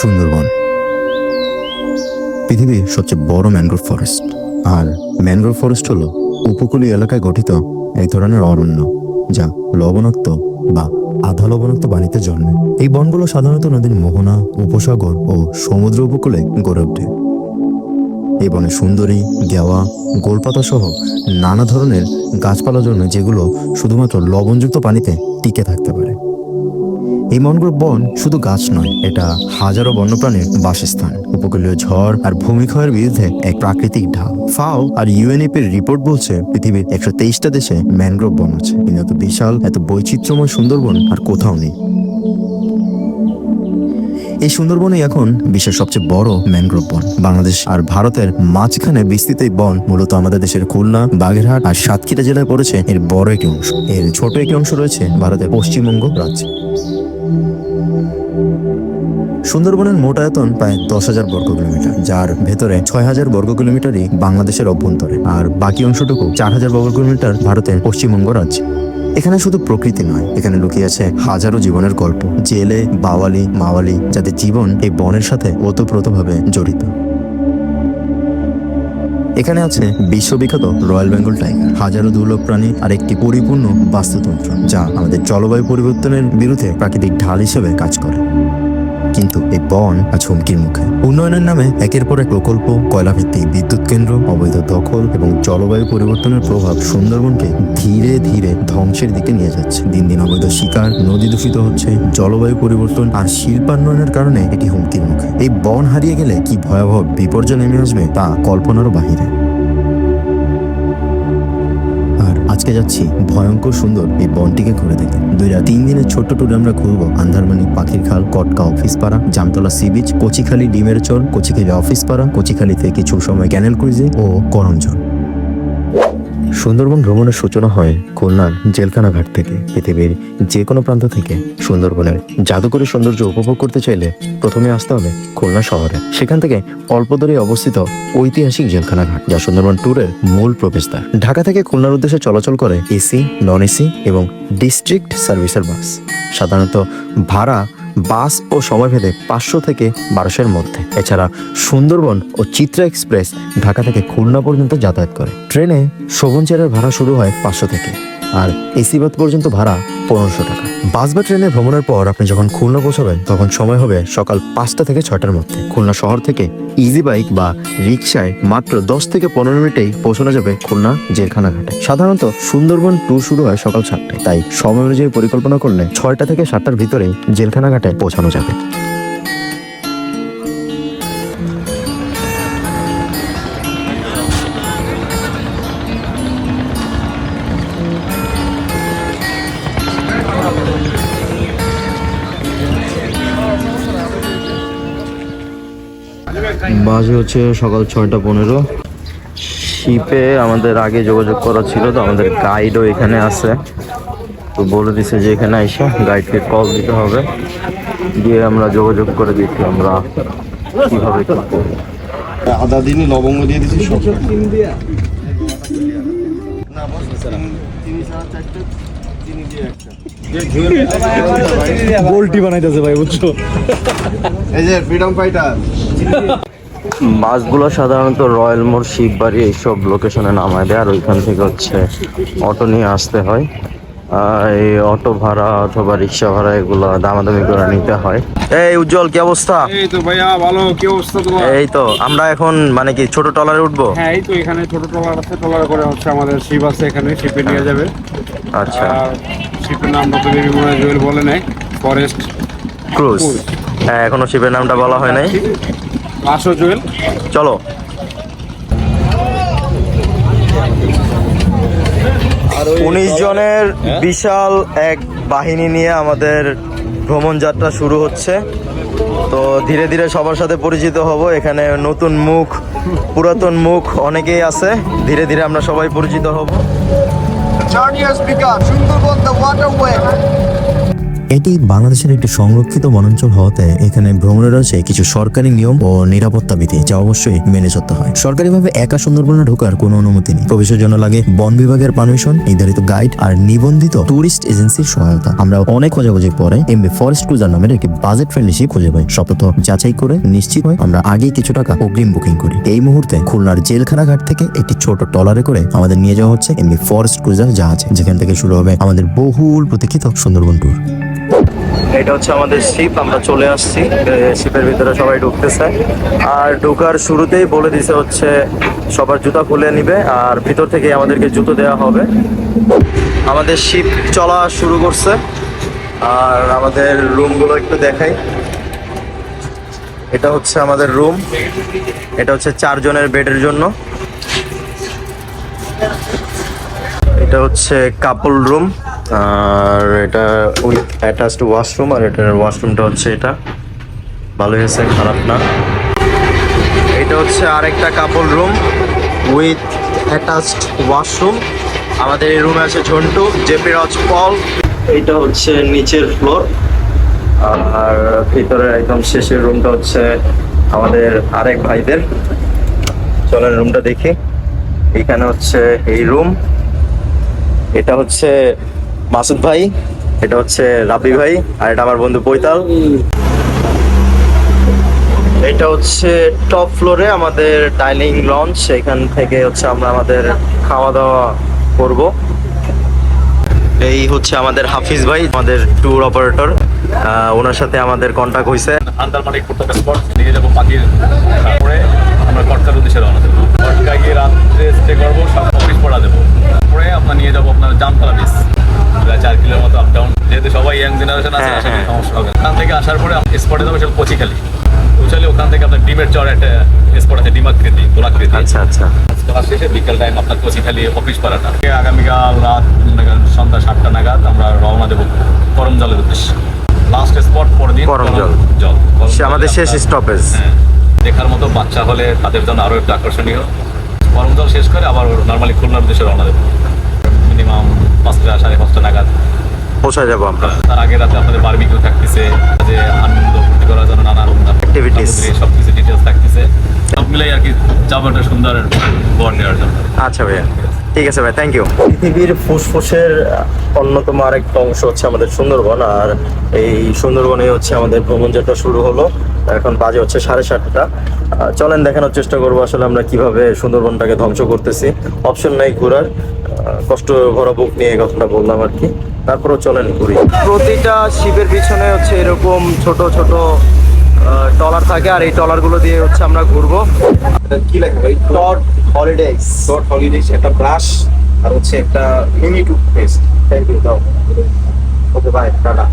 সুন্দরবন পৃথিবীর সবচেয়ে বড় ম্যানগ্রোভ ফরেস্ট। আর ম্যানগ্রোভ ফরেস্ট হলো উপকূলীয় এলাকায় গঠিত এক ধরনের অরণ্য, যা লবণাক্ত বা আধা লবণাক্ত পানিতে জন্মে। এই বনগুলো সাধারণত নদীর মোহনা, উপসাগর ও সমুদ্র উপকূলে গড়ে ওঠে। এই বনে সুন্দরী, গেওয়া, গোলপাতা সহ নানা ধরনের গাছপালা জন্মে, যেগুলো শুধুমাত্র লবণযুক্ত পানিতে টিকে থাকতে পারে। এই ম্যানগ্রোভ বন শুধু গাছ নয়, এটা হাজারো বন্যপ্রাণীর বাসস্থান, উপকূলীয় ঝড় আর ভূমিক্ষয়ের বিরুদ্ধে এক প্রাকৃতিক ঢাল। ফাও আর ইউএনইপির রিপোর্ট বলছে পৃথিবীর 123টা দেশে ম্যানগ্রোভ বন আছে, কিন্তু এত বিশাল, এত বৈচিত্র্যময় সুন্দরবন আর কোথাও নেই। এই সুন্দরবনই এখন বিশ্বের সবচেয়ে বড় ম্যানগ্রোভ বন। বাংলাদেশ আর ভারতের মাঝখানে বিস্তৃত এই বন মূলত আমাদের দেশের খুলনা, বাগেরহাট আর সাতক্ষীরা জেলায় পড়েছে এর বড় একটি অংশ। এর ছোট একটি অংশ রয়েছে ভারতের পশ্চিমবঙ্গ রাজ্যে। সুন্দরবনের মোট আয়তন প্রায় 10,000 বর্গ কিলোমিটার, যার ভেতরে 6,000 বর্গ কিলোমিটারই বাংলাদেশের অভ্যন্তরে, আর বাকি অংশটুকু 4,000 বর্গ কিলোমিটার ভারতের পশ্চিমবঙ্গ রাজ্যে। এখানে শুধু প্রকৃতি নয়, এখানে লুকিয়ে আছে হাজারো জীবনের গল্প, জেলে, বাওয়ালি, মাওয়ালি, যাদের জীবন এই বনের সাথে ওতপ্রোতভাবে জড়িত। এখানে আছে বিশ্ববিখ্যাত রয়্যাল বেঙ্গল টাইগার, হাজারো দুর্লভ প্রাণী আর একটি পরিপূর্ণ বাস্তুতন্ত্র, যা আমাদের জলবায়ু পরিবর্তনের বিরুদ্ধে প্রাকৃতিক ঢাল হিসেবে কাজ করে। কিন্তু এই বন আজ হুমকির মুখে। উন্নয়নের নামে একের পর এক প্রকল্প, কয়লাভিত্তিক বিদ্যুৎ কেন্দ্র, অবৈধ দখল এবং জলবায়ু পরিবর্তনের প্রভাব সুন্দরবনকে ধীরে ধীরে ধ্বংসের দিকে নিয়ে যাচ্ছে। দিন দিন অবৈধ শিকার, নদী দূষিত হচ্ছে, জলবায়ু পরিবর্তন আর শিল্পান্বয়নের কারণে এটি হুমকির মুখে। এই বন হারিয়ে গেলে কি ভয়াবহ বিপর্যয় নেমে আসবে তা কল্পনারও বাহিরে। আজকে যাচ্ছি ভয়ঙ্কর সুন্দর এই বনটিকে ঘুরে দেখতে। 2-3 দিনের ছোট্ট ট্যুরে আমরা ঘুরবো আন্ধারমানি, পাখির খাল, কটকা অফিস পাড়া, জামতলা সি বিচ, কচিখালি ডিমের চর, কচিখালি অফিস পাড়া, কচিখালিতে কিছু সময় ক্যানেল ক্রুইজে ও করঞ্জন। সুন্দরবন ভ্রমণের সূচনা হয় খুলনার জেলখানা ঘাট থেকে। পৃথিবীর যে কোনো প্রান্ত থেকে সুন্দরবনের জাদুকরী সৌন্দর্য উপভোগ করতে চাইলে প্রথমে আসতে হবে খুলনা শহরে। সেখান থেকে অল্প দূরে অবস্থিত ঐতিহাসিক জেলখানা ঘাট, যা সুন্দরবন ট্যুরের মূল প্রবেশদ্বার। ঢাকা থেকে খুলনার উদ্দেশ্যে চলাচল করে এসি, নন এসি এবং ডিস্ট্রিক্ট সার্ভিসের বাস। সাধারণত ভাড়া বাস ও সময়ভেদে 500 থেকে 1200-এর মধ্যে। এছাড়া সুন্দরবন ও চিত্রা এক্সপ্রেস ঢাকা থেকে খুলনা পর্যন্ত যাতায়াত করে। ট্রেনে শোভন চেয়ারের ভাড়া শুরু হয় 500 থেকে, আর এসি বাস পর্যন্ত ভাড়া 1500 টাকা। বাস বা ট্রেনে ভ্রমণের পর আপনি যখন খুলনা পৌঁছাবেন, তখন সময় হবে সকাল 5টা থেকে 6টার মধ্যে। খুলনা শহর থেকে ইজি বাইক বা রিক্সায় মাত্র 10 থেকে 15 মিনিটেই পৌঁছানো যাবে খুলনা জেলখানা ঘাটে। সাধারণত সুন্দরবন ট্যুর শুরু হয় সকাল 7টায়, তাই সময় অনুযায়ী পরিকল্পনা করলে 6টা থেকে 7টার ভিতরেই জেলখানা ঘাটে পৌঁছানো যাবে। বাজে হচ্ছে সকাল 6:15। শিপে আমাদের আগে যোগাযোগ করা ছিল, তো আমাদের গাইডও এখানে আছে, তো বলে দিছে যে এখানে এসে গাইডকে কল দিতে হবে, দিয়ে আমরা যোগাযোগ করে দিচ্ছি আমরা কিভাবে কি করবো। আদা দিন লবঙ্গ দিয়ে দিচ্ছি সব গোলটি বানাইতেছে ভাই, বুঝছো? এই যে ফ্রিডম ফাইটার। বাসগুলো সাধারণত রয়্যাল মোড়, শিববাড়ি এইসব লোকেশনে নামায় দেয়, আর ওইখান থেকে হচ্ছে অটো নিয়ে আসতে হয়। এই অটো ভাড়া অথবা রিক্সা ভাড়া এগুলো দামাদামি করে নিতে হয়। এই উজ্জ্বল, কি অবস্থা? এই তো ভাইয়া ভালো, কি অবস্থা তোমার? এই তো আমরা এখন মানে কি ছোট ট্রলারে উঠবো? হ্যাঁ, এই তো এখানে ছোট ট্রলার আছে, ট্রলারে করে হচ্ছে আমাদের শিপ আছে, এখানে শিপে নিয়ে যাবে। আচ্ছা, শিপের নামটা তো বেবি মনে হয় জুয়েল বলে নাই, ফরেস্ট ক্রুজ। হ্যাঁ, এখনো শিপের নামটা বলা হয় নাই। আসো জুয়েল, চলো। আর 19 জনের বিশাল এক বাহিনী নিয়ে আমাদের ভ্রমণ যাত্রা শুরু হচ্ছে। তো ধীরে ধীরে সবার সাথে পরিচিত হব। এখানে নতুন মুখ, পুরাতন মুখ অনেকেই আছে, ধীরে ধীরে আমরা সবাই পরিচিত হব। এটি বাংলাদেশের একটি সংরক্ষিত বনাঞ্চল হওয়াতে এখানে ভ্রমণের রয়েছে কিছু সরকারি নিয়ম ও নিরাপত্তা বিধি যা অবশ্যই মেনে চলতে হয়। সরকারিভাবে একা সুন্দরবনে ঢোকার কোনো অনুমতি নেই। প্রবেশের জন্য লাগে বন বিভাগের পারমিশন, নির্ধারিত গাইড আর নিবন্ধিত টুরিস্ট এজেন্সির সহায়তা। আমরা অনেক খোঁজাখুঁজির পরে এমবি ফরেস্ট ক্রুজার নামের একটি বাজেট ফ্রেন্ডলি শিপ খুঁজে পাই। সপ্তাহ যাচাই করে নিশ্চিত হয় আমরা আগেই কিছু টাকা অগ্রিম বুকিং করি। এই মুহূর্তে খুলনার জেলখানা ঘাট থেকে একটি ছোট ট্রলারে করে আমাদের নিয়ে যাওয়া হচ্ছে এমবি ফরেস্ট ক্রুজার জাহাজে, যেখান থেকে শুরু হবে আমাদের বহুল প্রতীক্ষিত সুন্দরবন ট্যুর। এটা হচ্ছে আমাদের শিপ, আমরা চলে আসছি। শিপের ভিতরে সবাই ঢুকতেছে আর ঢোকার শুরুতেই বলে দিছে হচ্ছে সবার জুতা খুলে নিবে আর ভিতর থেকে আমাদেরকে জুতো দেওয়া হবে। আমাদের শিপ চলা শুরু করছে আর আমাদের রুমগুলো একটু দেখাই। এটা হচ্ছে আমাদের রুম, এটা হচ্ছে 4 জনের বেডের জন্য। এটা হচ্ছে কাপল রুম আর এটা উইথ অ্যাটাচড ওয়াশরুম, আর এটার ওয়াশরুমটা হচ্ছে এটা, ভালোই হয়েছে, খারাপ না। এটা হচ্ছে আরেকটা কাপল রুম উইথ অ্যাটাচড ওয়াশরুম। আমাদের এই রুমে আছে ঝন্টু, জেপি রাজ, পল। এইটা হচ্ছে নিচের ফ্লোর আর ভিতরে একদম শেষের রুমটা হচ্ছে আমাদের আরেক ভাইদের। চলেন রুমটা দেখি। এখানে হচ্ছে এই রুম, এটা হচ্ছে মাসুদ ভাই, এটা হচ্ছে রাবি ভাই, আর এটা আমার বন্ধু পৈতাল। এটা হচ্ছে টপ ফ্লোরে আমাদের ডাইনিং লঞ্চ, এখান থেকে হচ্ছে আমরা আমাদের খাওয়া দাওয়া করব। এই হচ্ছে আমাদের হাফিজ ভাই, আমাদের ট্যুর অপারেটর, ওনার সাথে আমাদের কন্ট্যাক্ট হয়েছে। আন্দারমানিক প্রত্যেকটা স্পট নিয়ে যাবো পাখির পরে আমরা কটকার উদ্দেশ্যে রওনা দেবো। কটকায় গিয়ে রাত্রে স্টে করবো, সব অফিস পড়া দেবো। পরে আপনার নিয়ে যাবো আপনার জামতলা বিচ, প্রায় 4 কিলোর মতো আপ ডাউন। যেহেতু সবাই ইয়াং জেনারেশন আছে, আশা করি সমস্যা হবে। ওখান থেকে আসার পরে স্পটে যাবো সেটা কচিখালি। পৌঁছালে ওখান থেকে আপনার ডিমের চর একটা স্পট আছে, ডিমাকৃতি, গোলাকৃতি। আচ্ছা আচ্ছা। ক্লাস শেষে বিকেল টাইম আপনার কচিখালি অফিস পাড়াটা। আগামীকাল রাত সন্ধ্যা 7টা নাগাদ আমরা রওনা দেবো করমজলের উদ্দেশ্যে। লাস্ট স্পট পরদিন করমজল জল, সে আমাদের শেষ স্টপেজ। হ্যাঁ, দেখার মতো বাচ্চা হলে তাদের জন্য আরো একটু আকর্ষণীয়। করমজল শেষ করে আবার নর্মালি খুলনার উদ্দেশ্যে রওনা দেবো। মিনিমাম 5টা 5:30 নাগাদ পৌঁছা যাবো আমরা। তার আগে রাতে আপনাদের বারবিকিউ থাকতেছে, যে আনন্দ ফুর্তি করার জন্য নানান Activities। সবকিছু ডিটেলস থাকতেছে। সব মিলাই আর কি যাবো একটা সুন্দর বর নেওয়ার জন্য। আচ্ছা ভাইয়া, ঠিক আছে ভাই, থ্যাংক ইউ। পৃথিবীর ফুসফুসের অন্যতম আরেকটা অংশ হচ্ছে আমাদের সুন্দরবন, আর এই সুন্দরবনে হচ্ছে আমাদের ভ্রমণ যাত্রা শুরু হলো। এখন বাজে হচ্ছে 7:30। চলেন দেখানোর চেষ্টা করবো আসলে আমরা কিভাবে সুন্দরবনটাকে ধ্বংস করতেছি। অপশন নাই ঘোরার, কষ্ট ভরা বুক নিয়ে এই কথাটা বললাম আর কি। তারপরেও চলেন ঘুরি। প্রতিটা শিপের পিছনে হচ্ছে এরকম ছোট ছোট ট্রলার থাকে, আর এই ট্রলারগুলো দিয়ে হচ্ছে আমরা ঘুরবো। কি লাগবে ভাই? টট হলিডেজ। শর্ট হলিডেজ, একটা ব্রাশ আর হচ্ছে একটা মিনি টুথপেস্ট। থ্যাংক ইউ, দাও। Okay bye, tata.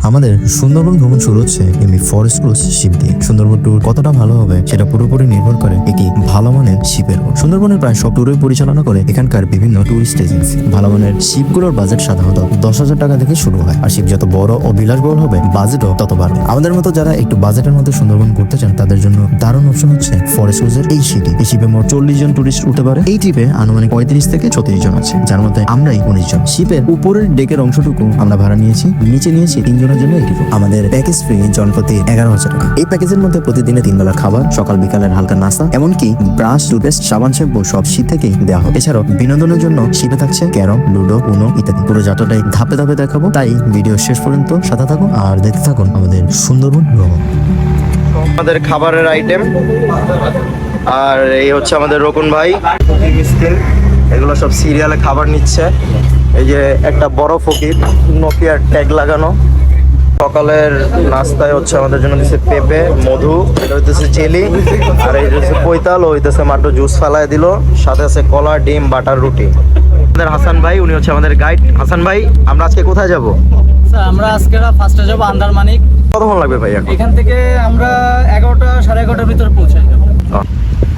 আমাদের সুন্দরবন ভ্রমণ শুরু হচ্ছে এমনি ফরেস্ট ক্রুজ শিপ দিয়ে। সুন্দরবন ট্যুর কতটা ভালো হবে সেটা পুরোপুরি নির্ভর করে একটি ভালো মানের শিপের উপর। সুন্দরবনের প্রায় সব ট্যুরই পরিচালনা করে এখানকার বিভিন্ন টুরিস্ট এজেন্সি। ভালো মানের শিপগুলোর বাজেট সাধারণত 10,000 টাকা থেকে শুরু হয়, আর শিপ যত বড় ও বিলাসবহুল হবে বাজেটও তত বাড়বে। আমাদের মতো যারা একটু বাজেটের মধ্যে সুন্দরবন ঘুরতে চান তাদের জন্য দারুণ অপশন হচ্ছে ফরেস্ট ক্রুজের এই শিপটি। এই শিপে মোট 40 জন টুরিস্ট উঠতে পারে। এই ট্রিপে আনুমানিক 35 থেকে 34 জন আছে, যার মধ্যে আমরাই 19 জন। শিপের উপরের ডেকের অংশটুকু আমরা ভাড়া নিয়েছি, নিচে নিয়েছি 3 জনের জন্য একটি রুম। আমাদের প্যাকেজ ফ্রি জনপ্রতি 11,000 টাকা। এই প্যাকেজের মধ্যে প্রতিদিনে 3 বেলা খাবার, সকাল বিকালের হালকা নাস্তা, এমনকি ব্রাশ, টুথপেস্ট, সাবান, শ্যাম্পু সব শীত থেকেই দেওয়া হবে। এছাড়াও বিনোদনের জন্য শিপে থাকছে ক্যারম, লুডো, উনো ইত্যাদি। পুরো যাত্রাটাই ধাপে ধাপে দেখাবো, তাই ভিডিও শেষ পর্যন্ত সাথে থাকুন আর দেখতে থাকুন আমাদের সুন্দরবন ভ্রমণ। আমাদের খাবারের আইটেম, আর এই হচ্ছে আমাদের রকুন ভাই, মিষ্টি, এগুলো সব সিরিয়ালে খাবার নিচ্ছে। এই যে একটা বড় ফকির, নোকিয়ার ট্যাগ লাগানো। সকালের নাস্তায় হচ্ছে আমাদের জন্য দিচ্ছে পেঁপে, মধু, এটা হইতেছে জেলি, আর এই হচ্ছে পৈতাল, ও হইতেছে মাত্র জুস ফালায় দিল, সাথে আছে কলা, ডিম, বাটার, রুটি। আমাদের হাসান ভাই, উনি হচ্ছে আমাদের গাইড। হাসান ভাই, আমরা আজকে কোথায় যাব? স্যার আমরা আজকে ফার্স্টে যাবো আন্দারমানিক। কতক্ষণ লাগবে ভাই এখন? এখান থেকে আমরা 11টা 11:30 ভিতরে পৌঁছাই যাবো।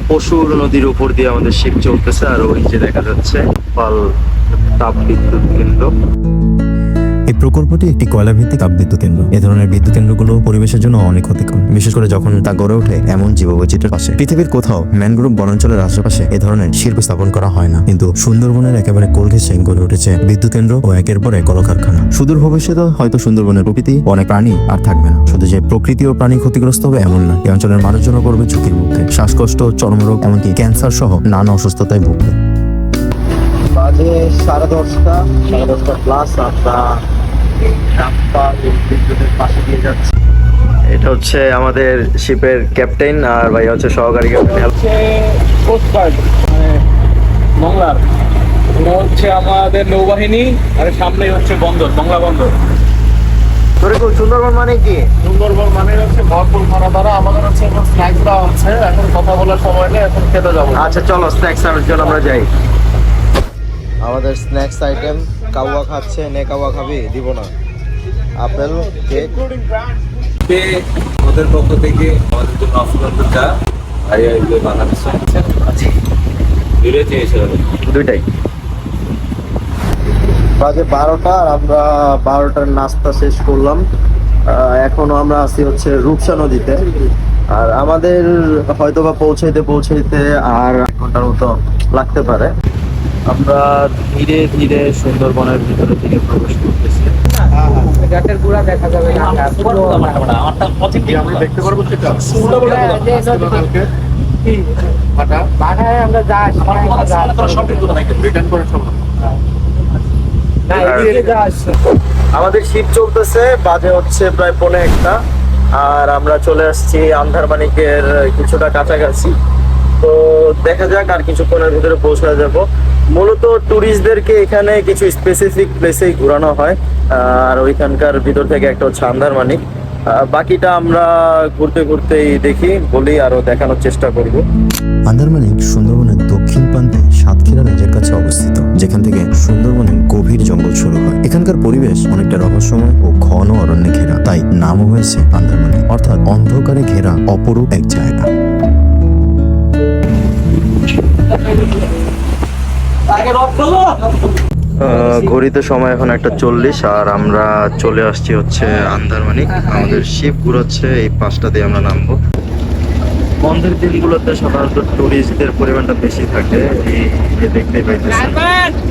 পশুর নদীর উপর দিয়ে আমাদের শিপ চলতেছে, আর ওই যে দেখা যাচ্ছে পাল তাপ বিদ্যুৎ কেন্দ্র। এই প্রকল্পটি একটি কয়লা ভিত্তিক তাপবিদ্যুৎ কেন্দ্র। এ ধরনের বিদ্যুৎ কেন্দ্রগুলো পরিবেশের জন্য অনেক ক্ষতিকর, বিশেষ করে যখন তা গড়ে ওঠে এমন জীববৈচিত্র্যের পাশে। পৃথিবীর কোথাও ম্যানগ্রোভ বনাঞ্চলের আশেপাশে এ ধরনের শিল্প স্থাপন করা হয় না, কিন্তু সুন্দরবনের একেবারে কোল ঘেঁষে গড়ে উঠেছে বিদ্যুৎ কেন্দ্র ও একের পর এক কলকারখানা। সুদূর ভবিষ্যতে হয়তো সুন্দরবনের প্রকৃতি অনেক প্রাণী আর থাকবে না। শুধু যে প্রকৃতি ও প্রাণী ক্ষতিগ্রস্ত হবে এমন না, এই অঞ্চলের মানুষজনও পড়বে ঝুঁকির মুখে। শ্বাসকষ্ট, চর্মরোগ, এমনকি ক্যান্সার সহ নানা অসুস্থতায় ভুগবে। বাজে 10:30 প্লাস। আমরা বিদ্যুতের পাশে দিয়ে যাচ্ছি। এটা হচ্ছে আমাদের শিপের ক্যাপ্টেন, আর ভাই হচ্ছে সহকারী ক্যাপ্টেন। হচ্ছে কোস্ট গার্ড, মানে বাংলার। এটা হচ্ছে আমাদের নৌবাহিনী, আর সামনেই হচ্ছে বন্দর, বাংলা বন্দর। সুন্দরবন মানে কি? সুন্দরবন মানে হচ্ছে ভরপুর খানা দ্বারা আমাদের হচ্ছে এখন স্ন্যাক্স দেওয়া হচ্ছে। এখন কথা বলার সময় নেই, এখন খেতে যাবো। আচ্ছা চলো স্ন্যাক্স এর জন্য আমরা যাই। আমাদের স্ন্যাক্স আইটেম কাওয়া খাচ্ছে, নে কাওয়া খাবি? দিব না। Apple, cake. ওদের পক্ষ থেকে আমাদের জন্য অফুরন্ত চা বাংলাদেশে দূরে চেয়েছিল দুইটাই। বাজে 12টা, আর আমরা 12টার নাস্তা শেষ করলাম। এখনো আমরা আছি হচ্ছে রূপসা নদীতে, আর আমাদের হয়তোবা পৌঁছাইতে আর 1 ঘন্টার মতো লাগতে পারে। আমরা ধীরে ধীরে সুন্দরবনের ভিতরে দিকে প্রবেশ করতেছি। গাছের গুড়া দেখা যাবে না। আমরা দেখতে পারবো সেটা বাটায় আমরা যাই, রিটার্ন করে সব। আমাদের শীত চলতেছে, বাজে হচ্ছে প্রায় 1:45, আর আমরা চলে আসছি আন্ধারমানিকের কিছুটা কাছাকাছি। তো দেখা যাক, আর কিছুক্ষণের ভিতরে পৌঁছে যাব। মূলত ট্যুরিস্টদেরকে এখানে কিছু স্পেসিফিক প্লেসেই ঘোরানো হয়, আর ওইখানকার ভিতর থেকে একটা হচ্ছে আন্ধারমানিক। বাকিটা আমরা ঘুরতে ঘুরতেই দেখি, বলি, আরো দেখানোর চেষ্টা করব। আন্দারমানিক সুন্দরবনের দক্ষিণ প্রান্তে সাতক্ষীরা লেজের কাছে অবস্থিত, যেখান থেকে সুন্দরবনের গভীর জঙ্গল শুরু হয়। এখানকার পরিবেশ অনেকটা রহস্যময় ও ঘন অরণ্যে ঘেরা, তাই নামও হয়েছে আন্দারমানিক, অর্থাৎ অন্ধকারে ঘেরা অপরূপ এক জায়গা। ঘড়িতে সময় এখন 1:40, আর আমরা চলে আসছি হচ্ছে আন্দারমানিক। আমাদের শিপ ঘুরাচ্ছে, এই 5টা দিয়ে আমরা নামবো। বন্ধের দিনগুলোতে সাধারণত টুরিস্টদের পরিমাণটা বেশি থাকে, এই যে দেখতেই পাইতেছেন।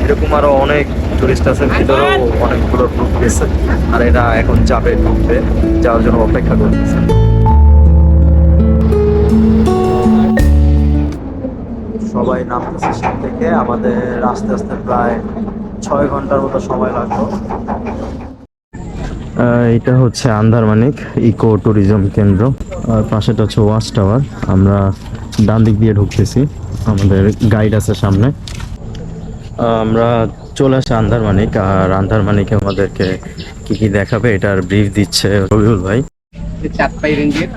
এরকম আরো অনেক টুরিস্ট আছে, ভিতরেও অনেকগুলো গ্রুপ গেছে, আর এরা এখন যাবে, ঢুকবে, যাওয়ার জন্য অপেক্ষা করতেছে। সবাই নামতেছে শিপ থেকে। আমাদের আস্তে আস্তে প্রায় 6 ঘন্টার মতো সময় লাগলো। এটা হচ্ছে আন্দারমানিক ইকো ট্যুরিজম কেন্দ্র, আর পাশেটা হচ্ছে ওয়াচ টাওয়ার। আমরা ডান দিক দিয়ে ঢুকতেছি, আমাদের গাইড আছে সামনে। আমরা চলে আসি আন্দারমানিক, আর আন্দারমানিকে আমাদেরকে কি কি দেখাবে এটার ব্রিফ দিচ্ছে রবিউল ভাই। চাঁদপাই রেঞ্জের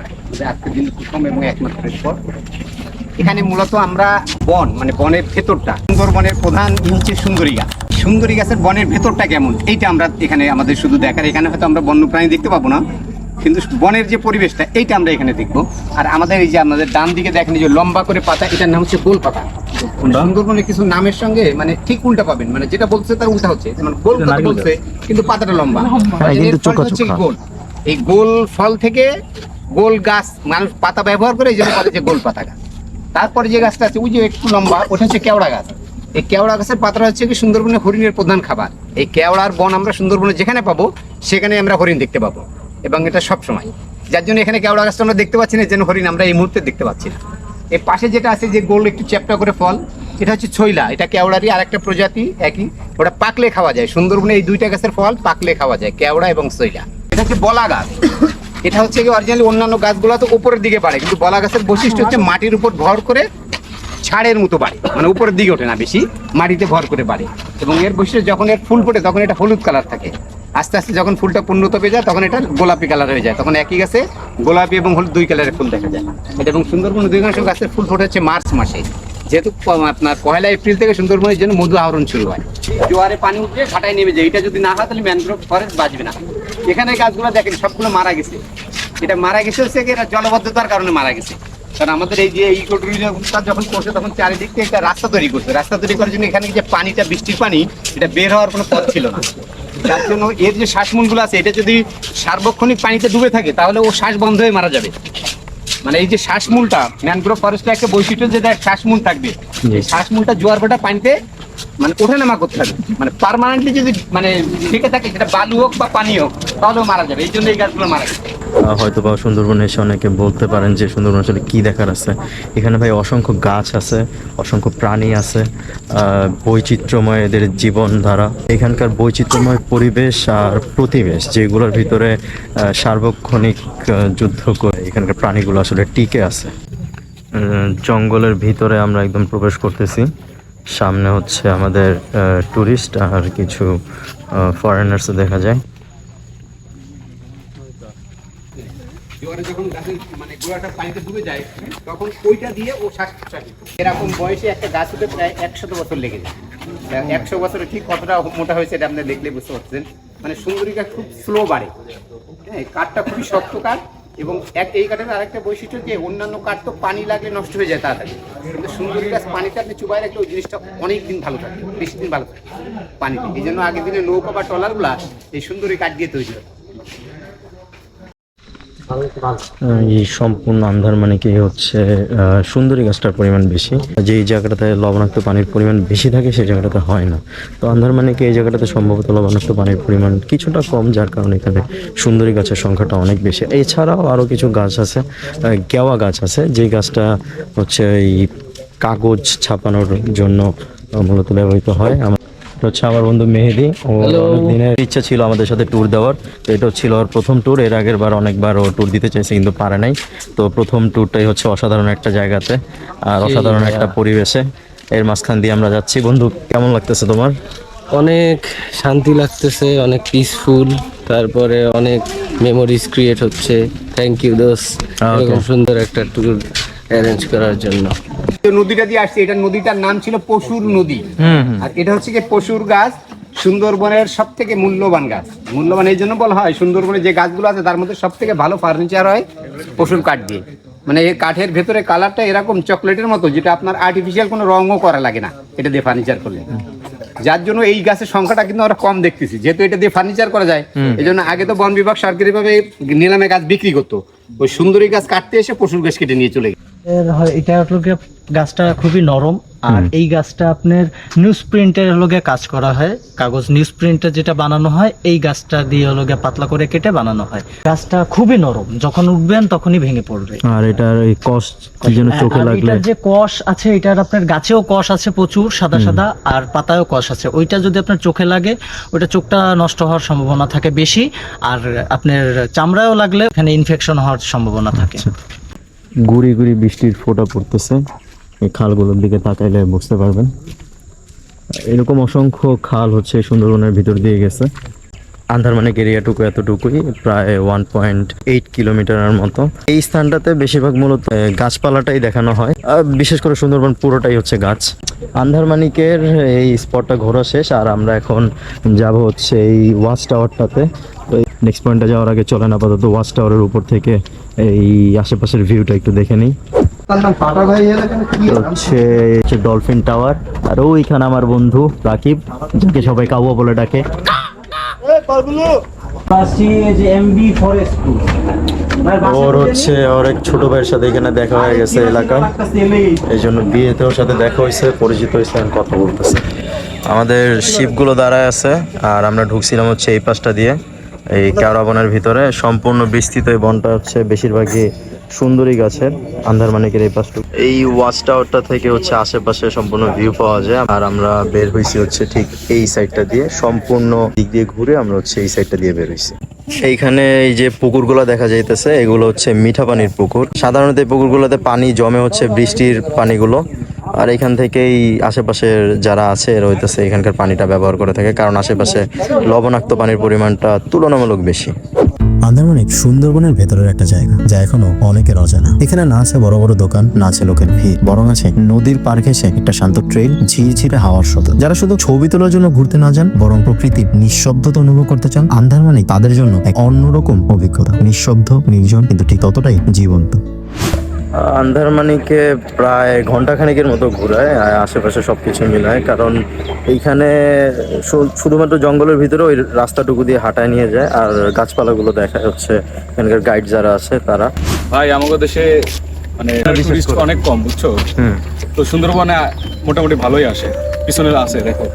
আজকের দিন প্রথম এবং একমাত্র স্পট। এখানে মূলত আমরা বন, মানে বনের ভেতরটা, সুন্দরবনের প্রধান হচ্ছে সুন্দরী গাছ। সুন্দরী গাছের বনের ভেতরটা কেমন, এইটা আমরা এখানে আমাদের শুধু দেখার। এখানে হয়তো আমরা বন্যপ্রাণী দেখতে পাবো না, কিন্তু বনের যে পরিবেশটা এইটা আমরা এখানে দেখবো। আর আমাদের এই যে আমাদের ডান দিকে দেখেন যে লম্বা করে পাতা, এটার নাম হচ্ছে গোল পাতা। সুন্দরবনের কিছু নামের সঙ্গে মানে ঠিক উল্টা পাবেন, মানে যেটা বলছে তার উল্টা হচ্ছে। যেমন গোল পাতা বলছে, কিন্তু পাতাটা লম্বা। হচ্ছে গোল, এই গোল ফল থেকে গোল গাছ মানুষ পাতা ব্যবহার করে, এই জন্য বলে যে গোল পাতা গাছ। তারপরে যে গাছটা আছে ওই যে একটু লম্বা, ওটা হচ্ছে কেওড়া গাছ। এই কেওড়া গাছের পাতাটা হচ্ছে কি সুন্দরবনের হরিণের প্রধান খাবার। এই কেওড়ার বন আমরা সুন্দরবনে যেখানে পাবো সেখানে আমরা হরিণ দেখতে পাবো, এবং এটা সব সময়। যার জন্য এখানে কেওড়া গাছটা আমরা দেখতে পাচ্ছি না, যেন হরিণ আমরা এই মুহূর্তে দেখতে পাচ্ছি না। এর পাশে যেটা আছে যে গোল একটু চ্যাপটা করে ফল, এটা হচ্ছে ছইলা। এটা কেওড়ারই আর একটা প্রজাতি, একই। ওটা পাকলে খাওয়া যায়। সুন্দরবনে এই দুইটা গাছের ফল পাকলে খাওয়া যায়, কেওড়া এবং ছইলা। এটা হচ্ছে বলা গাছ। এটা হচ্ছে কি অরিজিনালি অন্যান্য গাছগুলো তো উপরের দিকে বাড়ে, কিন্তু বলা গাছের বৈশিষ্ট্য হচ্ছে মাটির উপর ভর করে ছাড়ের মতো বাড়ে, মানে উপরের দিকে ওঠে না বেশি, মাটিতে ভর করে বাড়ে। এবং এর বৈশিষ্ট্য যখন এর ফুল ফোটে তখন এটা হলুদ কালার থাকে। আস্তে আস্তে যখন ফুলটা পূর্ণত পেয়ে যায় তখন এটা গোলাপি কালার হয়ে যায়। তখন একই গাছে গোলাপি এবং হলুদ 2 কালারের ফুল দেখা যায়। এটা এবং সুন্দরবন অধিকাংশ গাছের ফুল ফোটে হচ্ছে মার্চ মাসে, যেহেতু আপনার 1 এপ্রিল থেকে সুন্দরবনের জন্য মধু আহরণ শুরু হয়। জোয়ারে পানি উঠে ঘাটায় নেমে যায়। এটা যদি না হয় তাহলে ম্যানগ্রোভ ফরেস্ট বাঁচবে না। এখানে গাছগুলো দেখেন সবগুলো মারা গেছে। এটা মারা গেছে হচ্ছে কি, এটা জলবদ্ধতার কারণে মারা গেছে। কারণ আমাদের এই যে ইকো ট্যুরিজমটা যখন করছে তখন চারিদিক থেকে একটা রাস্তা তৈরি করছে। রাস্তা তৈরি করার জন্য এখানে যে পানিটা, বৃষ্টির পানি, এটা বের হওয়ার কোনো পথ ছিল না। যার জন্য এর যে শ্বাসমূলগুলো আছে এটা যদি সার্বক্ষণিক পানিতে ডুবে থাকে তাহলে ও শ্বাস বন্ধ হয়ে মারা যাবে। মানে এই যে শ্বাসমূলটা ম্যানগ্রোভ ফরেস্টে একটা বৈশিষ্ট্য যে দেখ শ্বাসমূল থাকবে, এই শ্বাসমূলটা জোয়ার ভাটা পানিতে মানে ওঠানামা করতে হবে, মানে পার্মানেন্টলি যদি মানে থেকে থাকে সেটা বালু হোক বা পানি হোক তাহলেও মারা যাবে, এই জন্য এই গাছগুলো মারা যাবে। হয়তো বা সুন্দরবনে এসে অনেকে বলতে পারেন যে সুন্দরবন আসলে কী দেখার আছে। এখানে ভাই অসংখ্য গাছ আছে, অসংখ্য প্রাণী আছে, বৈচিত্র্যময় এদের জীবনধারা, এখানকার বৈচিত্র্যময় পরিবেশ আর প্রতিবেশ যেগুলোর ভিতরে সার্বক্ষণিক যুদ্ধ করে এখানকার প্রাণীগুলো আসলে টিকে আছে। জঙ্গলের ভিতরে আমরা একদম প্রবেশ করতেছি। সামনে হচ্ছে আমাদের ট্যুরিস্ট আর কিছু ফরেনার্সও দেখা যায়। জোয়ারে যখন গাছের মানে গোড়াটা পানিতে ডুবে যায় তখন ওইটা দিয়ে ও শ্বাস প্রশ্বাস নিত। এরকম বয়সে একটা গাছ হতে প্রায় 100 বছর লেগে যায়। 100 বছরে ঠিক কতটা মোটা হয়েছে এটা আপনি দেখলে বুঝতে পারছেন। মানে সুন্দরী গাছ খুব স্লো বাড়ে, হ্যাঁ, কাঠটা খুবই শক্ত কাঠ এবং এই কাঠের আরেকটা বৈশিষ্ট্য যে অন্যান্য কাঠ তো পানি লাগলে নষ্ট হয়ে যায় তাড়াতাড়ি, কিন্তু সুন্দরী গাছ পানিতে আপনি চুবাই রাখলে ওই জিনিসটা অনেক দিন ভালো থাকে, বেশি দিন ভালো থাকে পানিতে। এই জন্য আগের দিনে নৌকা বা ট্রলারগুলা এই সুন্দরী কাঠ দিয়ে তৈরি হয়। এই সম্পূর্ণ আন্ধারমানিকে হচ্ছে সুন্দরী গাছটার পরিমাণ বেশি, যেই জায়গাটাতে লবণাক্ত পানির পরিমাণ বেশি থাকে সেই জায়গাটাতে হয় না। তো আন্ধারমানিকে এই জায়গাটাতে সম্ভবত লবণাক্ত পানির পরিমাণ কিছুটা কম, যার কারণে এখানে সুন্দরী গাছের সংখ্যাটা অনেক বেশি। এছাড়াও আরও কিছু গাছ আছে, গেওয়া গাছ আছে, যেই গাছটা হচ্ছে এই কাগজ ছাপানোর জন্য মূলত ব্যবহৃত হয়। হচ্ছে আমার বন্ধু মেহেদি, ও অনেক দিনের ইচ্ছা ছিল আমাদের সাথে ট্যুর দেওয়ার, তো এটা ছিল ওর প্রথম ট্যুর। এর আগের বার অনেকবার ও ট্যুর দিতে চাইছে কিন্তু পারে নাই। তো প্রথম ট্যুরটাই হচ্ছে অসাধারণ একটা জায়গাতে আর অসাধারণ একটা পরিবেশে, এর মাঝখান দিয়ে আমরা যাচ্ছি। বন্ধু কেমন লাগতেছে তোমার? অনেক শান্তি লাগতেছে, অনেক পিসফুল, তারপরে অনেক মেমোরিজ ক্রিয়েট হচ্ছে। থ্যাংক ইউ দোস্ত এরকম সুন্দর একটা ট্যুর অ্যারেঞ্জ করার জন্য। নদীটা দিয়ে আসছে, এটা নদীটার নাম ছিল পশুর নদী। আর এটা হচ্ছে কি পশুর গাছ, সুন্দরবনের সব থেকে মূল্যবান গাছ। মূল্যবান এই জন্য বলা হয় সুন্দরবনের যে গাছগুলো আছে তার মধ্যে সব থেকে ভালো ফার্নিচার হয় পশুর কাঠ দিয়ে। মানে এই কাঠের ভেতরে কালারটা এরকম চকলেটের মতো, যেটা আপনার আর্টিফিশিয়াল কোনো রঙও করা লাগে না এটা দিয়ে ফার্নিচার করলে। যার জন্য এই গাছের সংখ্যাটা কিন্তু আমরা কম দেখতেছি, যেহেতু এটা দিয়ে ফার্নিচার করা যায়। এই জন্য আগে তো বন বিভাগ সরকারিভাবে নিলামে গাছ বিক্রি করতো, ওই সুন্দরী গাছ কাটতে এসে পশুর গাছ কেটে নিয়ে চলে গেছে। এটা হলো গিয়ে গাছটা খুবই নরম, আর এই গাছটা আপনার নিউজ প্রিন্টের হলো গিয়ে কাজ করা হয়, কাগজ নিউজ প্রিন্টের যেটা বানানো হয় এই গাছটা দিয়ে হলো গিয়ে পাতলা করে কেটে বানানো হয়। গাছটা খুবই নরম, যখন উঠবেন তখনই ভেঙে পড়বে। আর এটার এই কষ কি যেন চোখে লাগলে, এটার যে কষ আছে এটার আপনার গাছেও কষ আছে প্রচুর সাদা সাদা, আর পাতায়ও কষ আছে। ওইটা যদি আপনার চোখে লাগে ওইটা চোখটা নষ্ট হওয়ার সম্ভাবনা থাকে বেশি, আর আপনার চামড়ায়ও লাগলে এখানে ইনফেকশন হওয়ার সম্ভাবনা থাকে। গুড়ি গুড়ি বৃষ্টির ফোঁটা পড়তেছে, এই খালগুলোর দিকে তাকাইলে বুঝতে পারবেন। এরকম অসংখ্য খাল হচ্ছে সুন্দরবনের ভিতর দিয়ে গেছে। আন্ধারমানিক এরিয়াটুকু এতটুকুই, প্রায় 1.8 কিলোমিটারের মতো। এই স্থানটাতে বেশিরভাগ মূলত গাছপালাটাই দেখানো হয়, বিশেষ করে সুন্দরবন পুরোটাই হচ্ছে গাছ। আন্ধারমানিকের এই স্পটটা ঘোরা শেষ, আর আমরা এখন যাব হচ্ছে এই ওয়াচ টাওয়ারটাতে। নেক্সট পয়েন্টে যাওয়ার আগে চলেন আপাতত ওয়াচ টাওয়ারের উপর থেকে এই আশেপাশের ভিউটা একটু দেখে নিই। হচ্ছে ডলফিন টাওয়ার, আর ওইখানে আমার বন্ধু রাকিব, যাকে সবাই কাউয়া বলে ডাকে। ওর হচ্ছে ওর এক ছোট ভাইয়ের সাথে এখানে দেখা হয়ে গেছে এলাকায়, এই জন্য বিয়েতে ওর সাথে দেখা হয়েছে, পরিচিত হয়েছে, এখন কথা বলতেছে। আমাদের শিপগুলো দাঁড়ায় আছে আর আমরা ঢুকছিলাম হচ্ছে এই পাশটা দিয়ে এই কেওড়া বনের ভিতরে। সম্পূর্ণ বিস্তৃত এই বনটা হচ্ছে বেশিরভাগই সুন্দরী গাছের। আন্ধারমানিকের এই পাশটুকু, এই ওয়াচ টাওয়ারটা থেকে হচ্ছে আশেপাশে সম্পূর্ণ ভিউ পাওয়া যায়। আর আমরা বের হয়েছি হচ্ছে ঠিক এই সাইডটা দিয়ে, সম্পূর্ণ দিক দিয়ে ঘুরে আমরা হচ্ছে এই সাইডটা দিয়ে বের হয়েছি। এইখানে এই যে পুকুরগুলো দেখা যাইতেছে এগুলো হচ্ছে মিঠা পানির পুকুর। সাধারণত এই পুকুরগুলোতে পানি জমে হচ্ছে বৃষ্টির পানিগুলো, আর এখান থেকেই আশেপাশের যারা আছে এরা হইতেছে এখানকার পানিটা ব্যবহার করে থাকে, কারণ আশেপাশে লবণাক্ত পানির পরিমাণটা তুলনামূলক বেশি। আন্দারমানিক সুন্দরবনের ভেতরের একটা জায়গা, যা এখনো অনেকের অজানা। এখানে না আছে বড় বড় দোকান, না আছে লোকের ভিড়, বরং আছে নদীর পার ঘেঁষে একটা শান্ত ট্রেল, ঝিরঝিরে হাওয়ার শব্দ। যারা শুধু ছবি তোলার জন্য ঘুরতে না যান, বরং প্রকৃতির নিঃশব্দতা অনুভব করতে চান, আন্দারমানিক তাদের জন্য এক অন্যরকম অভিজ্ঞতা। নিঃশব্দ, নির্জন, কিন্তু ঠিক ততটাই জীবন্ত। আন্ধারমানিকে প্রায় ঘন্টাখানেকের মতো ঘোরায় আর আশেপাশে সব কিছু মিলায়, কারণ এইখানে শুধুমাত্র জঙ্গলের ভিতরে ওই রাস্তাটুকু দিয়ে হাঁটায় নিয়ে যায়, আর গাছপালাগুলো দেখায় হচ্ছে এখানকার গাইড যারা আছে তারা। ভাই আমাদের দেশে মানে টুরিস্ট অনেক কম, বুঝছো? তো সুন্দরবনে মোটামুটি ভালোই আসে, পিছনে আছে দেখো।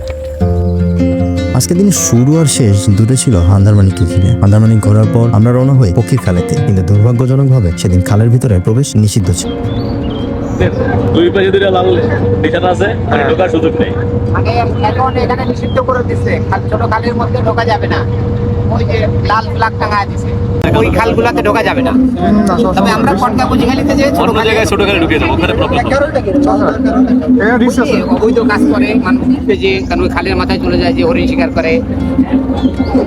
আজকের দিনে শুরু আর শেষ দুটো ছিল আন্ধারমানিককে ঘিরে। আন্ধারমানিক ঘোরার পর আমরা রওনা হই পক্ষীর খালেতে, কিন্তু দুর্ভাগ্যজনকভাবে সেদিন খালের ভিতরে প্রবেশ নিষিদ্ধ ছিল। দুই পাশে দুইটা লাল নিশানা আছে, আর ঢোকার সুযোগ নেই। মানে এখন এখানে নিষিদ্ধ করে দিচ্ছে, ছোট খালের মধ্যে ঢোকা যাবে না। ওই যে লাল ফ্ল্যাগ টাঙা দিছে, ওই খালগুলাতে ঢোকা যাবে না। তবে আমরা কটকা কুচিখালিতে যে ছোট অন্য জায়গায় ছোট খালে ঢুকে যাবো, ওখানে প্রবলেম অবৈধ কাজ করে মানুষ, যে কারণ ওই খালের মাথায় চলে যায়, যে হরিণ শিকার করে।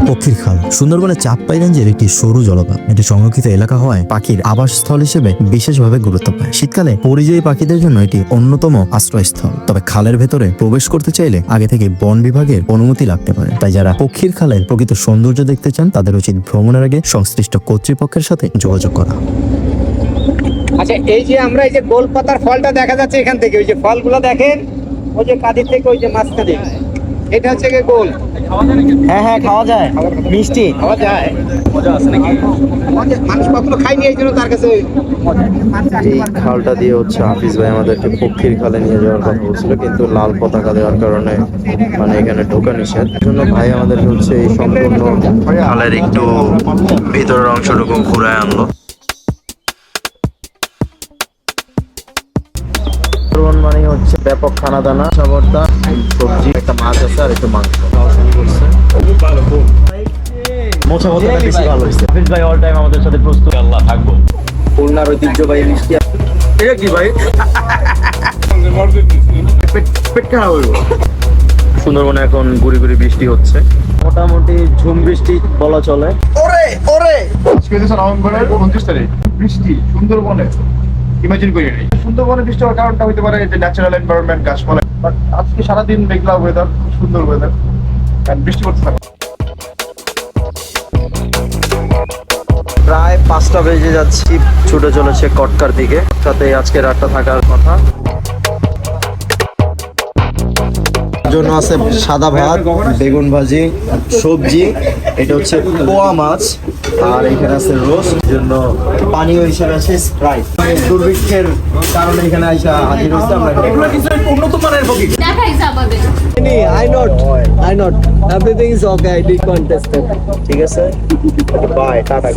পক্ষীর খাল সুন্দরবনের চাঁদপাই রেঞ্জের একটি সরু জলপাত। এটি সংরক্ষিত এলাকা হওয়ায় পাখির আবাসস্থল হিসেবে বিশেষভাবে গুরুত্ব পায়। শীতকালে পরিযায়ী পাখিদের জন্য এটি অন্যতম আশ্রয়স্থল। তবে খালের ভেতরে প্রবেশ করতে চাইলে আগে থেকে বন বিভাগের অনুমতি লাগতে পারে। তাই যারা পক্ষীর খালের প্রকৃত সৌন্দর্য দেখতে চান তাদের উচিত ভ্রমণের আগে সংশ্লিষ্ট কর্তৃপক্ষের সাথে যোগাযোগ করা। আচ্ছা, এই যে আমরা এই যে গোল পাতার ফলটা দেখা যাচ্ছে এখান থেকে, ওই যে ফলগুলো দেখেন, ওই যে কাঁদির থেকে ওই যে মাঝখানে, এটা হচ্ছে গিয়ে গোল। হ্যাঁ হ্যাঁ, খাওয়া যায়, মিষ্টি খাওয়া যায়, মজা আছে নাকি? মানুষ কখনো খায়নি, এই জন্য তার কাছে এই খালটা দিয়ে হচ্ছে হাফিজ ভাই আমাদেরকে পক্ষীর খালে নিয়ে যাওয়ার কথা বলছিল, কিন্তু লাল পতাকা দেওয়ার কারণে মানে এখানে ঢোকা নিষেধ। এই জন্য ভাই আমাদের হচ্ছে এই সম্পূর্ণ খালের একটু ভিতরের অংশটুকু ঘুরায় আনলো। মানে হচ্ছে ব্যাপক খানা দানা, ভর্তা, সবজি, একটা মাছ আছে আর একটু মাংস খাওয়া শুরু করছে। মোছা ভর্তাটা বেশি ভালো হয়েছে। হাফিজ ভাই অল টাইম আমাদের সাথে প্রস্তুত। আল্লাহ থাকবো। খুলনার ঐতিহ্যবাহী মিষ্টি। এটা কি ভাই? পেট খারাপ হইব। সুন্দরবনে এখন গুড়ি গুড়ি বৃষ্টি হচ্ছে, মোটামুটি ঝুম বৃষ্টি বলা চলে। ওরে ওরে, আজকে হচ্ছে নভেম্বরের 29 তারিখ, বৃষ্টি সুন্দরবনে ইমাজিন করি নাই। সুন্দরবনে বৃষ্টি হওয়ার কারণটা হতে পারে যে ন্যাচারাল এনভায়রনমেন্ট, গাছপালা। বাট আজকে সারাদিন মেঘলা ওয়েদার, খুব সুন্দর ওয়েদার, বৃষ্টি পড়তে থাকে। প্রায় 5টা বেজে যাচ্ছি, ছুটে চলেছে কটকার দিকে। সাথে আজকে রাতটা থাকার কথা। জন্য আছে সাদা ভাত, বেগুন ভাজি, সবজি, এটা হচ্ছে পোয়া মাছ, আর এখানে আছে রোস্ট। জন্য পানীয় হিসেবে আছে স্প্রাইট। দুর্ভিক্ষের কারণে এখানে আইসা হাজির হচ্ছে আমরা। উন্নত মানের বগি দেখাইছে আমাদের। I not everything is okay. I did contested. ঠিক আছে, বাই, টাটা।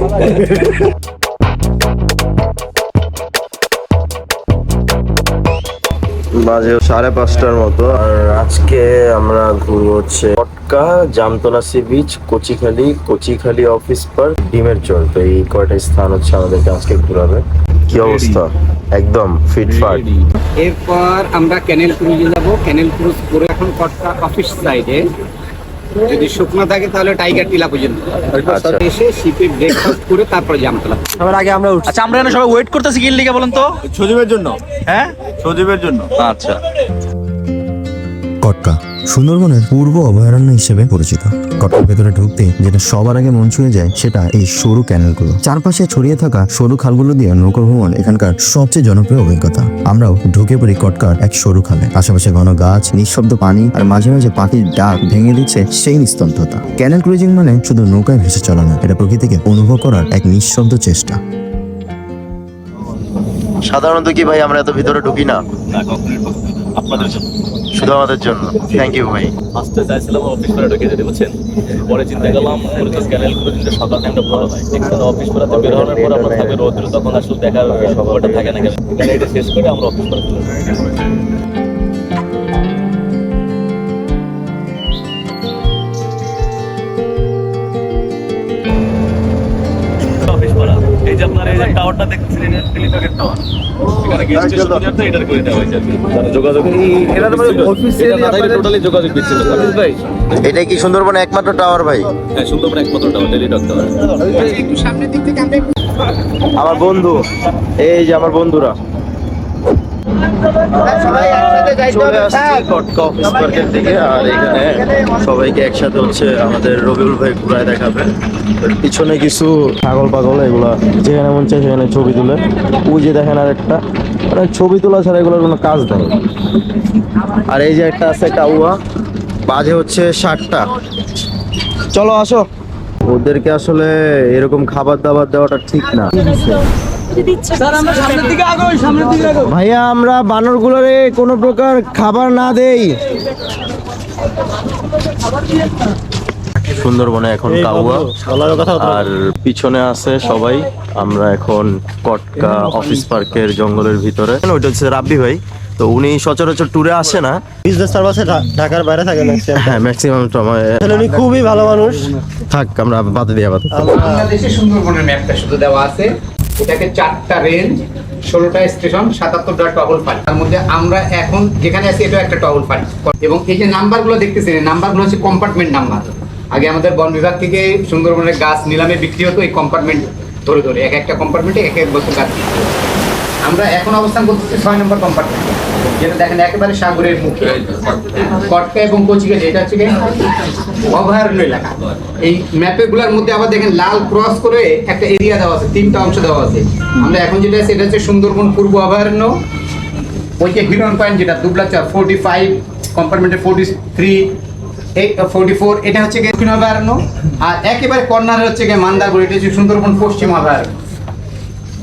বাজে 5:30টার মতো, আর আজকে আমরা ঘুরবো হচ্ছে Katka, Jamtala sea beach, Kochikhali office park, ডিমের চর। তো এই কয়টা স্থান হচ্ছে আমাদেরকে আজকে ঘুরাবে। কি অবস্থা? একদম ফিটফাট। এরপর আমরা ক্যানেল ক্রুজে যাব। ক্যানেল ক্রুজ করে এখন কটকা অফিস সাইডে, যদি শুকনো থাকে তাহলে টাইগার টিলা পর্যন্ত এসে শিপে ব্রেকফাস্ট করে তারপর জামতলা। সবার আগে আমরা উঠছি। আচ্ছা, আমরা এখানে সবাই ওয়েট করতেছি কি লিগে বলেন তো? সজীবের জন্য। হ্যাঁ, সজীবের জন্য। আচ্ছা। কটকা সুন্দরবনের পূর্ব অভয়ারণ্য হিসেবে পরিচিত। কটকার ভেতরে ঢুকতে যেটা সবার আগে মন ছুঁয়ে যায় সেটা এই সরু ক্যানেলগুলো। চারপাশে ছড়িয়ে থাকা সরু খালগুলো দিয়ে নৌকা ভ্রমণ এখানকার সবচেয়ে জনপ্রিয় অভিজ্ঞতা। আমরাও ঢুকে পড়ি কটকার এক সরু খালে। আশেপাশে ঘন গাছ, নিঃশব্দ পানি, আর মাঝে মাঝে পাখির ডাক ভেঙে দিচ্ছে সেই নিস্তব্ধতা। ক্যানেল ক্রুজিং মানে শুধু নৌকায় ভেসে চলা না, এটা প্রকৃতিকে অনুভব করার এক নিঃশব্দ চেষ্টা। সাধারণত কি ভাই আমরা এত ভিতরে ঢুকি না? না, কখনোই আপনাদের জন্য, শুধু আমাদের জন্য। থ্যাংক ইউ ভাই। আসতে চাইছিলাম অফিস করে ঢুকে যেতে, বুঝছেন? পরে চিন্তা করলাম ক্যানেল করে দিলে সকাল টাইমটা ভালো হয়। এখানে অফিস করাতে বের হওয়ার পর আমরা থাকবে রোদ্র, তখন আসলে দেখার সময়টা থাকে না। এখানে এটা শেষ করে আমরা অফিস করে চলে যাই। অফিস করা, এই যে আপনার এই যে টাওয়ারটা দেখতেছেন, এটা টেলিটকের টাওয়ার। এখানে গেস্ট স্টেশন যেটা এটার করে দেওয়া হয়েছে আর কি। মানে যোগাযোগ এটা তো অফিসিয়ালি আপনাদের টোটালি যোগাযোগ বিচ্ছিন্ন করে ভাই। এটা কি সুন্দরবনে একমাত্র টাওয়ার ভাই? হ্যাঁ, সুন্দরবন একমাত্র টাওয়ার, টেলিটক টাওয়ার। একটু সামনের দিক থেকে আমরা আমার বন্ধু, এই যে আমার বন্ধুরা। চলে আসছি কটকা অফিস পার্কের দিকে, আর এখানে সবাইকে একসাথে হচ্ছে আমাদের রবিউল ভাই ঘুরায় দেখাবে। পিছনে কিছু ছাগল পাগল এগুলা যেখানে মন চায় সেখানে ছবি তুলে, ওই যে দেখেন আর একটা, মানে ছবি তোলা ছাড়া এগুলোর কোনো কাজ নেই। আর এই যে একটা আছে কাউয়া, বাজে হচ্ছে 7টা। চলো আসো, ওদেরকে আসলে এরকম খাবার দাবার দেওয়াটা ঠিক না। ভাইয়া আমরা বানরগুলোরে কোনো প্রকার খাবার না দেই। সুন্দরবনে এখন কাউয়া, আর পিছনে আছে সবাই। আমরা এখন কটকা অফিস পার্কের জঙ্গলের ভিতরে। ওইটা হচ্ছে রাব্বি ভাই, তো উনি সচরাচর ট্যুরে আসে না, বিজনেস পারপাসে ঢাকার বাইরে থাকে হ্যাঁ ম্যাক্সিমাম সময়। উনি খুবই ভালো মানুষ। থাক আমরা বাদে দিয়ে বাদ। বাংলাদেশের সুন্দরবনের ম্যাপটা শুধু দেওয়া আছে, এটাকে 4টা রেঞ্জ, 16টা স্টেশন, 77টা টহল ফাঁড়ি। তার মধ্যে আমরা এখন যেখানে আছি এটা একটা টহল ফাঁড়ি। এবং এই যে নাম্বারগুলো দেখতেছেন, এই নাম্বারগুলো হচ্ছে কম্পার্টমেন্ট নাম্বার। আগে আমাদের বন বিভাগ থেকে সুন্দরবনের গাছ নিলামে বিক্রি হতো এই কম্পার্টমেন্ট ধরে ধরে, এক একটা কম্পার্টমেন্টে এক এক বছর গাছ বিক্রি হতো। আমরা এখন অবস্থান করতেছি 6 নম্বর কম্পার্টমেন্ট, যেটা দেখেন একেবারে সাগরের মুখে। কটকা এবং কচিখালি এটা হচ্ছে অভয়ারণ্য এলাকা। এই ম্যাপের গুলার মধ্যে আবার দেখেন লাল ক্রস করে একটা এরিয়া দেওয়া আছে, 3টা অংশ দেওয়া আছে। আমরা এখন যেটা আছে এটা হচ্ছে সুন্দরবন পূর্ব অভয়ারণ্য। ওই যে হিরন পয়েন্ট যেটা দুবলাচর 45 কম্পার্টমেন্টে 43 44, এটা হচ্ছে দক্ষিণ অভয়ারণ্য। আর একেবারে কর্নারে হচ্ছে মান্দারগড়, এটা হচ্ছে সুন্দরবন পশ্চিম অভয়ারণ্য।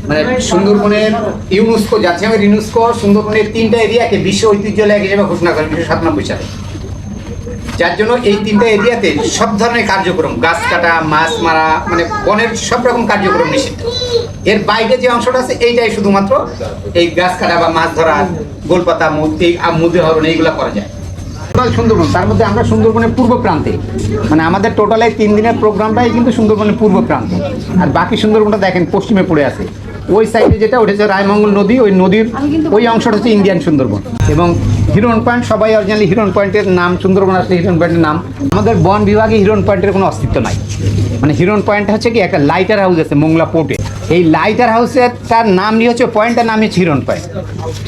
মানে সুন্দরবনের ইউনেস্কো, জাতীয় ইউনেস্কো সুন্দরবনের 3টা এরিয়াকে বিশ্ব ঐতিহ্যশালী হিসেবে ঘোষণা করেন 1997 সালে। যার জন্য এই 3টা এরিয়াতে সব ধরনের কার্যক্রম, গাছ কাটা, মাছ মারা, মানে বনের সব রকম কার্যক্রম নিষিদ্ধ। এর বাইরে যে অংশটা আছে এইটাই শুধুমাত্র এই গাছ কাটা বা মাছ ধরা, গোলপাতা, মুদি হরণ এইগুলা করা যায়। সুন্দরবন, তার মধ্যে আমরা সুন্দরবনের পূর্ব প্রান্তে, মানে আমাদের টোটাল এই 3 দিনের প্রোগ্রামটাই কিন্তু সুন্দরবনের পূর্ব প্রান্ত। আর বাকি সুন্দরবনটা দেখেন পশ্চিমে পড়ে আছে, ওই সাইডে যেটা ওটা হচ্ছে রায়মঙ্গল নদী, ওই নদীর ওই অংশটা হচ্ছে ইন্ডিয়ান সুন্দরবন। এবং হিরন পয়েন্ট, সবাই অরিজিনালি হিরন পয়েন্টের নাম, সুন্দরবন আসলে হিরন পয়েন্টের নাম। আমাদের বন বিভাগে হিরন পয়েন্টের কোনো অস্তিত্ব নাই। মানে হিরন পয়েন্ট হচ্ছে কি একটা লাইটার হাউস আছে মোংলা পোর্টে, এই লাইটার হাউসের তার নাম নিয়ে হচ্ছে পয়েন্টের নাম হচ্ছে হিরন পয়েন্ট।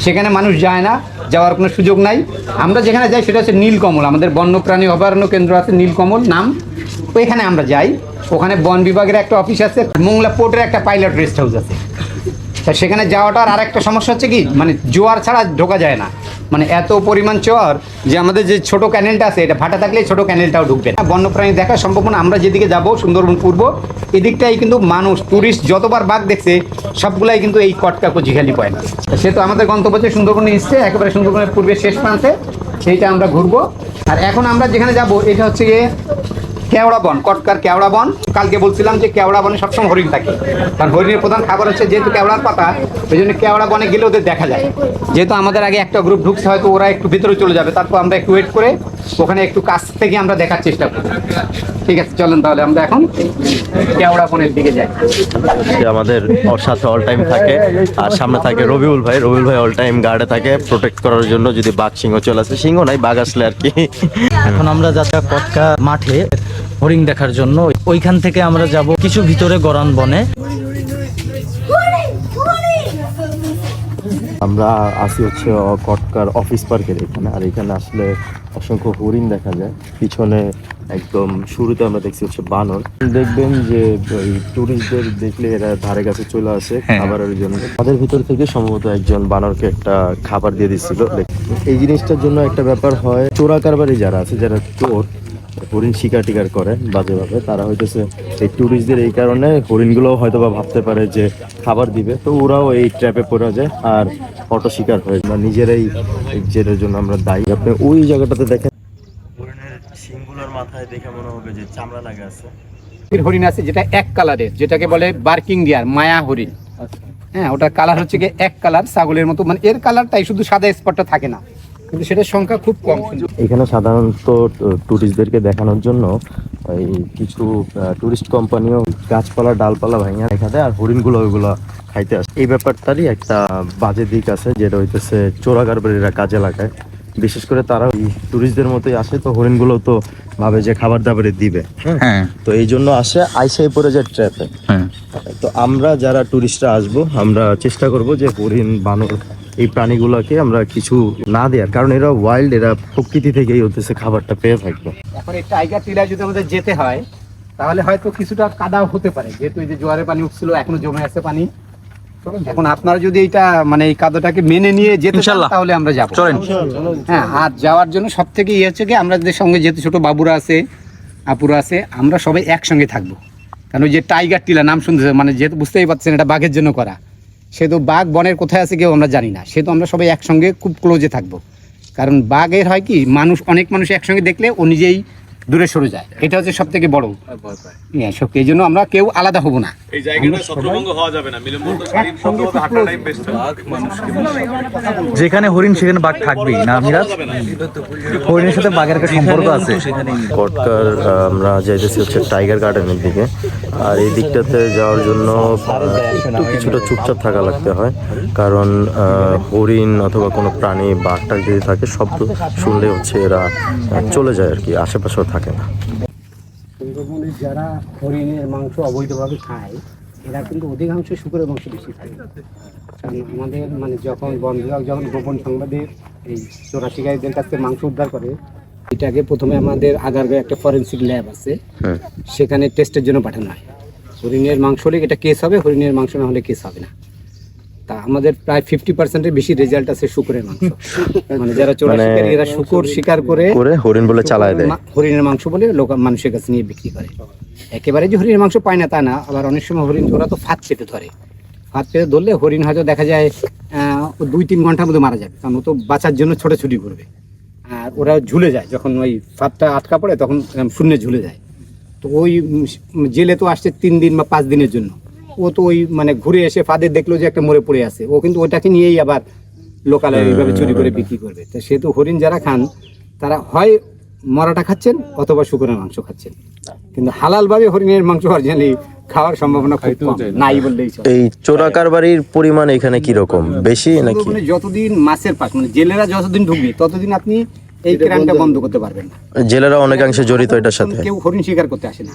সেখানে মানুষ যায় না, যাওয়ার কোনো সুযোগ নাই। আমরা যেখানে যাই সেটা হচ্ছে নীলকমল, আমাদের বন্যপ্রাণী অভয়ারণ্য কেন্দ্র আছে নীলকমল নাম, ওইখানে আমরা যাই। ওখানে বন বিভাগের একটা অফিস আছে, মোংলা পোর্টের একটা পাইলট রেস্ট হাউস আছে। তা সেখানে যাওয়াটার আর একটা সমস্যা হচ্ছে কি, মানে জোয়ার ছাড়া ঢোকা যায় না। মানে এত পরিমাণ চর যে আমাদের যে ছোট ক্যানেলটা আছে এটা ভাটা থাকলে ছোট ক্যানেলটাও ঢুকবে না। বন্যপ্রাণী দেখা সম্ভব না। আমরা যেদিকে যাব সুন্দরবন পূর্ব, এদিকটাই কিন্তু মানুষ টুরিস্ট যতবার বাঘ দেখছে সবগুলাই কিন্তু এই কটকা কচিখালি পয়েন্ট। সে তো আমাদের গন্তব্য হচ্ছে সুন্দরবনে এসছে, একেবারে সুন্দরবনের পূর্বের শেষ প্রান্তে, সেইটা আমরা ঘুরবো। আর এখন আমরা যেখানে যাব এটা হচ্ছে গিয়ে কেওড়া বন, কটকার কেওড়া বন। কালকে বলছিলাম যে কেওড়া বনে সবসময় হরিণ থাকে, কারণ হরিণের প্রধান খাবার হচ্ছে যেহেতু কেওড়ার পাতা, ওই জন্য কেওড়া বনে গেলে ওদের দেখা যায়। যেহেতু আমাদের আগে একটা গ্রুপ ঢুকছে, হয়তো ওরা একটু ভিতরে চলে যাবে, তারপর আমরা একটু ওয়েট করে ওখানে একটু কাছ থেকে আমরা দেখার চেষ্টা করি। ঠিক আছে, চলেন তাহলে আমরা এখন কেওড়া বনের দিকে যাই। আমাদের ওর সাথে অল টাইম থাকে, আর সামনে থাকে রবিউল ভাই। রবিউল ভাই অল টাইম গার্ডে থাকে প্রোটেক্ট করার জন্য, যদি বাঘ সিংহ চলে আসে। সিংহ নাই, বাঘ আসলে আর কি। এখন আমরা যাচ্ছি কটকা মাঠে হরিণ দেখার জন্য। ওইখান থেকে আমরা যাব কিছু ভিতরে গরান বনে। আমরা আসি হচ্ছে কটকার অফিস পার্কের এখানে, আর এখানে আসলে অসংখ্য হরিণ দেখা যায়। পিছনে একদম শুরুতে আমরা দেখছি হচ্ছে বানর। দেখবেন যে ওই টুরিস্টদের দেখলে এরা ধারে কাছে চলে আসে খাবারের জন্য। তাদের ভিতর থেকে সম্ভবত একজন বানরকে একটা খাবার দিয়ে দিচ্ছিল। এই জিনিসটার জন্য একটা ব্যাপার হয়, চোরা কারবারি যারা আছে, যারা চোর হরিণ শিকার টিকার করে বাজেভাবে, তারা হইতেছে এই টুরিস্টদের এই কারণে হরিণগুলোও হয়তো বা ভাবতে পারে যে খাবার দিবে, তো ওরাও এই ট্র্যাপে পড়ে যায় আর অটো শিকার হয়ে যায়। নিজেরাই যেটার জন্য আমরা দায়ী। আপনি ওই জায়গাটাতে দেখেন হরিণের শিংগুলোর মাথায় দেখে মনে হবে যে চামড়া লাগা আছে। হরিণ আছে যেটা এক কালারের, যেটাকে বলে বার্কিং ডিয়ার, মায়া হরিণ। হ্যাঁ, ওটার কালার হচ্ছে গিয়ে এক কালার, ছাগলের মতো। মানে এর কালারটাই, শুধু সাদা স্পটটা থাকে না, কিন্তু সেটার সংখ্যা খুব কম। এখানে সাধারণত টুরিস্টদেরকে দেখানোর জন্য এই কিছু টুরিস্ট কোম্পানিও গাছপালা ডালপালা ভাঙিয়া দেখা দেয়, আর হরিণগুলো ওইগুলো খাইতে আসে। এই ব্যাপারটারই একটা বাজে দিক আছে, যেটা হইতেছে চোরা কারবারিরা কাজে লাগায়। বিশেষ করে তারা ওই টুরিস্টদের মতোই আসে, তো হরিণগুলো তো ভাবে যে খাবার দাবারে দিবে, হ্যাঁ, তো এই জন্য আসে, আইসাই পড়ে যায় ট্র্যাপে। তো আমরা যারা টুরিস্টরা আসবো, আমরা চেষ্টা করব যে হরিণ বানর এই প্রাণীগুলোকে আমরা কিছু না দেওয়ার, কারণ এরা ওয়াইল্ড, এরা প্রকৃতি থেকেই হতেছে খাবারটা পেয়ে থাকবে। এখন এই টাইগার টিলায় যদি আমাদের যেতে হয় তাহলে হয়তো কিছুটা কাদাও হতে পারে, যেহেতু এই যে জোয়ারের পানি উঠছিল এখনো জমে আছে পানি। এখন আপনারা যদি এইটা মানে এই কাদাটাকে মেনে নিয়ে যেতে চান তাহলে আমরা যাবো। হ্যাঁ, আর যাওয়ার জন্য সব থেকে ইয়ে হচ্ছে কি, আমরা যে সঙ্গে যেহেতু ছোট বাবুরা আছে, আপুরা আছে, আমরা সবাই একসঙ্গে থাকবো। কারণ ওই যে টাইগার টিলা নাম শুনতেছে, মানে যেহেতু বুঝতেই পারছেন এটা বাঘের জন্য করা, সেহেতু বাঘ বনের কোথায় আছে কেউ আমরা জানি না, সেহেতু আমরা সবাই একসঙ্গে খুব ক্লোজে থাকবো। কারণ বাঘের হয় কি, অনেক মানুষ একসঙ্গে দেখলে ও নিজেই দূরে সরে যায়, এটা হচ্ছে সব থেকে বড় শক্তি। এই জন্য আমরা কেউ আলাদা হবো না, এই জায়গাটা ছত্রভঙ্গ হওয়া যাবে না, মিলনবন্ধ শাড়ি বন্ধ করতে হাঁটাটাই বেস্ট। যেখানে হরিণ সেখানে বাঘ থাকবেই না মিরাজ, হরিণের সাথে বাঘের একটা সম্পর্ক আছে। কটকার আমরা যাইতেছি হচ্ছে টাইগার গার্ডেনের দিকে, আর এই দিকটাতে যাওয়ার জন্য একটু কিছুটা চুপচাপ থাকা লাগতে হয়, কারণ হরিণ অথবা কোনো প্রাণী বাঘ টাঘ যদি থাকে শব্দ শুনলে হচ্ছে এরা চলে যায় আর কি, আশেপাশেও থাকে না। সুন্দরবনে যারা হরিণের মাংস অবৈধভাবে খায় এরা কিন্তু অধিকাংশ শুকরের মাংস বেশি খায়। কারণ আমাদের মানে যখন বন বিভাগ যখন গোপন সংবাদে এই চোরা শিকারীদের কাছ থেকে মাংস উদ্ধার করে, এটাকে প্রথমে আমাদের আগারগাঁয়ে একটা ফরেন্সিক ল্যাব আছে, সেখানে টেস্টের জন্য পাঠানো হয়। হরিণের মাংস হলে এটা কেস হবে, হরিণের মাংস না হলে কেস হবে না। তা আমাদের প্রায় 50%-এর বেশি রেজাল্ট আছে শুকরের মাংস। মানে যারা চোরা শিকারী এরা শুকর শিকার করে হরিণ বলে চালায় দেয়, হরিণের মাংস বলে লোক মানুষের কাছে নিয়ে বিক্রি করে। একেবারে যে হরিণের মাংস পায় না তা না, আবার অনেক সময় হরিণ ওরা তো ফাঁদ পেতে ধরে, ফাঁদ পেতে ধরলে হরিণ হয়তো দেখা যায় 2-3 ঘন্টার মধ্যে মারা যাবে, কারণ ও তো বাঁচার জন্য ছোটাছুটি করবে। আর ওরা ঝুলে যায়, যখন ওই ফাঁদটা আটকা পড়ে তখন শূন্যে ঝুলে যায়। তো ওই জেলে তো আসছে 3 দিন বা 5 দিনের জন্য, ও তো ওই মানে ঘুরে এসে ফাঁদে দেখলো যে একটা মরে পড়ে আছে, ও কিন্তু ওইটাকে নিয়েই আবার লোকালয়ে এইভাবে চুরি করে বিক্রি করবে। তো সেহেতু হরিণ যারা খান তারা হয় মরাটা খাচ্ছেন অথবা শুকরের মাংস খাচ্ছেন, কিন্তু হালালভাবে হরিণের মাংস অরিজিনালি খাওয়ার সম্ভাবনা খুব কম, নাই বললেই চলে। এই চোরা কারবারির পরিমাণ এখানে কি রকম, বেশি নাকি? মানে যতদিন মাছের পাশ মানে জেলেরা যতদিন ঢুকবে ততদিন আপনি এই ক্রাইমটা বন্ধ করতে পারবেন না। জেলেরা অনেকাংশে জড়িত এটার সাথে। কেউ হরিণ শিকার করতে আসে না,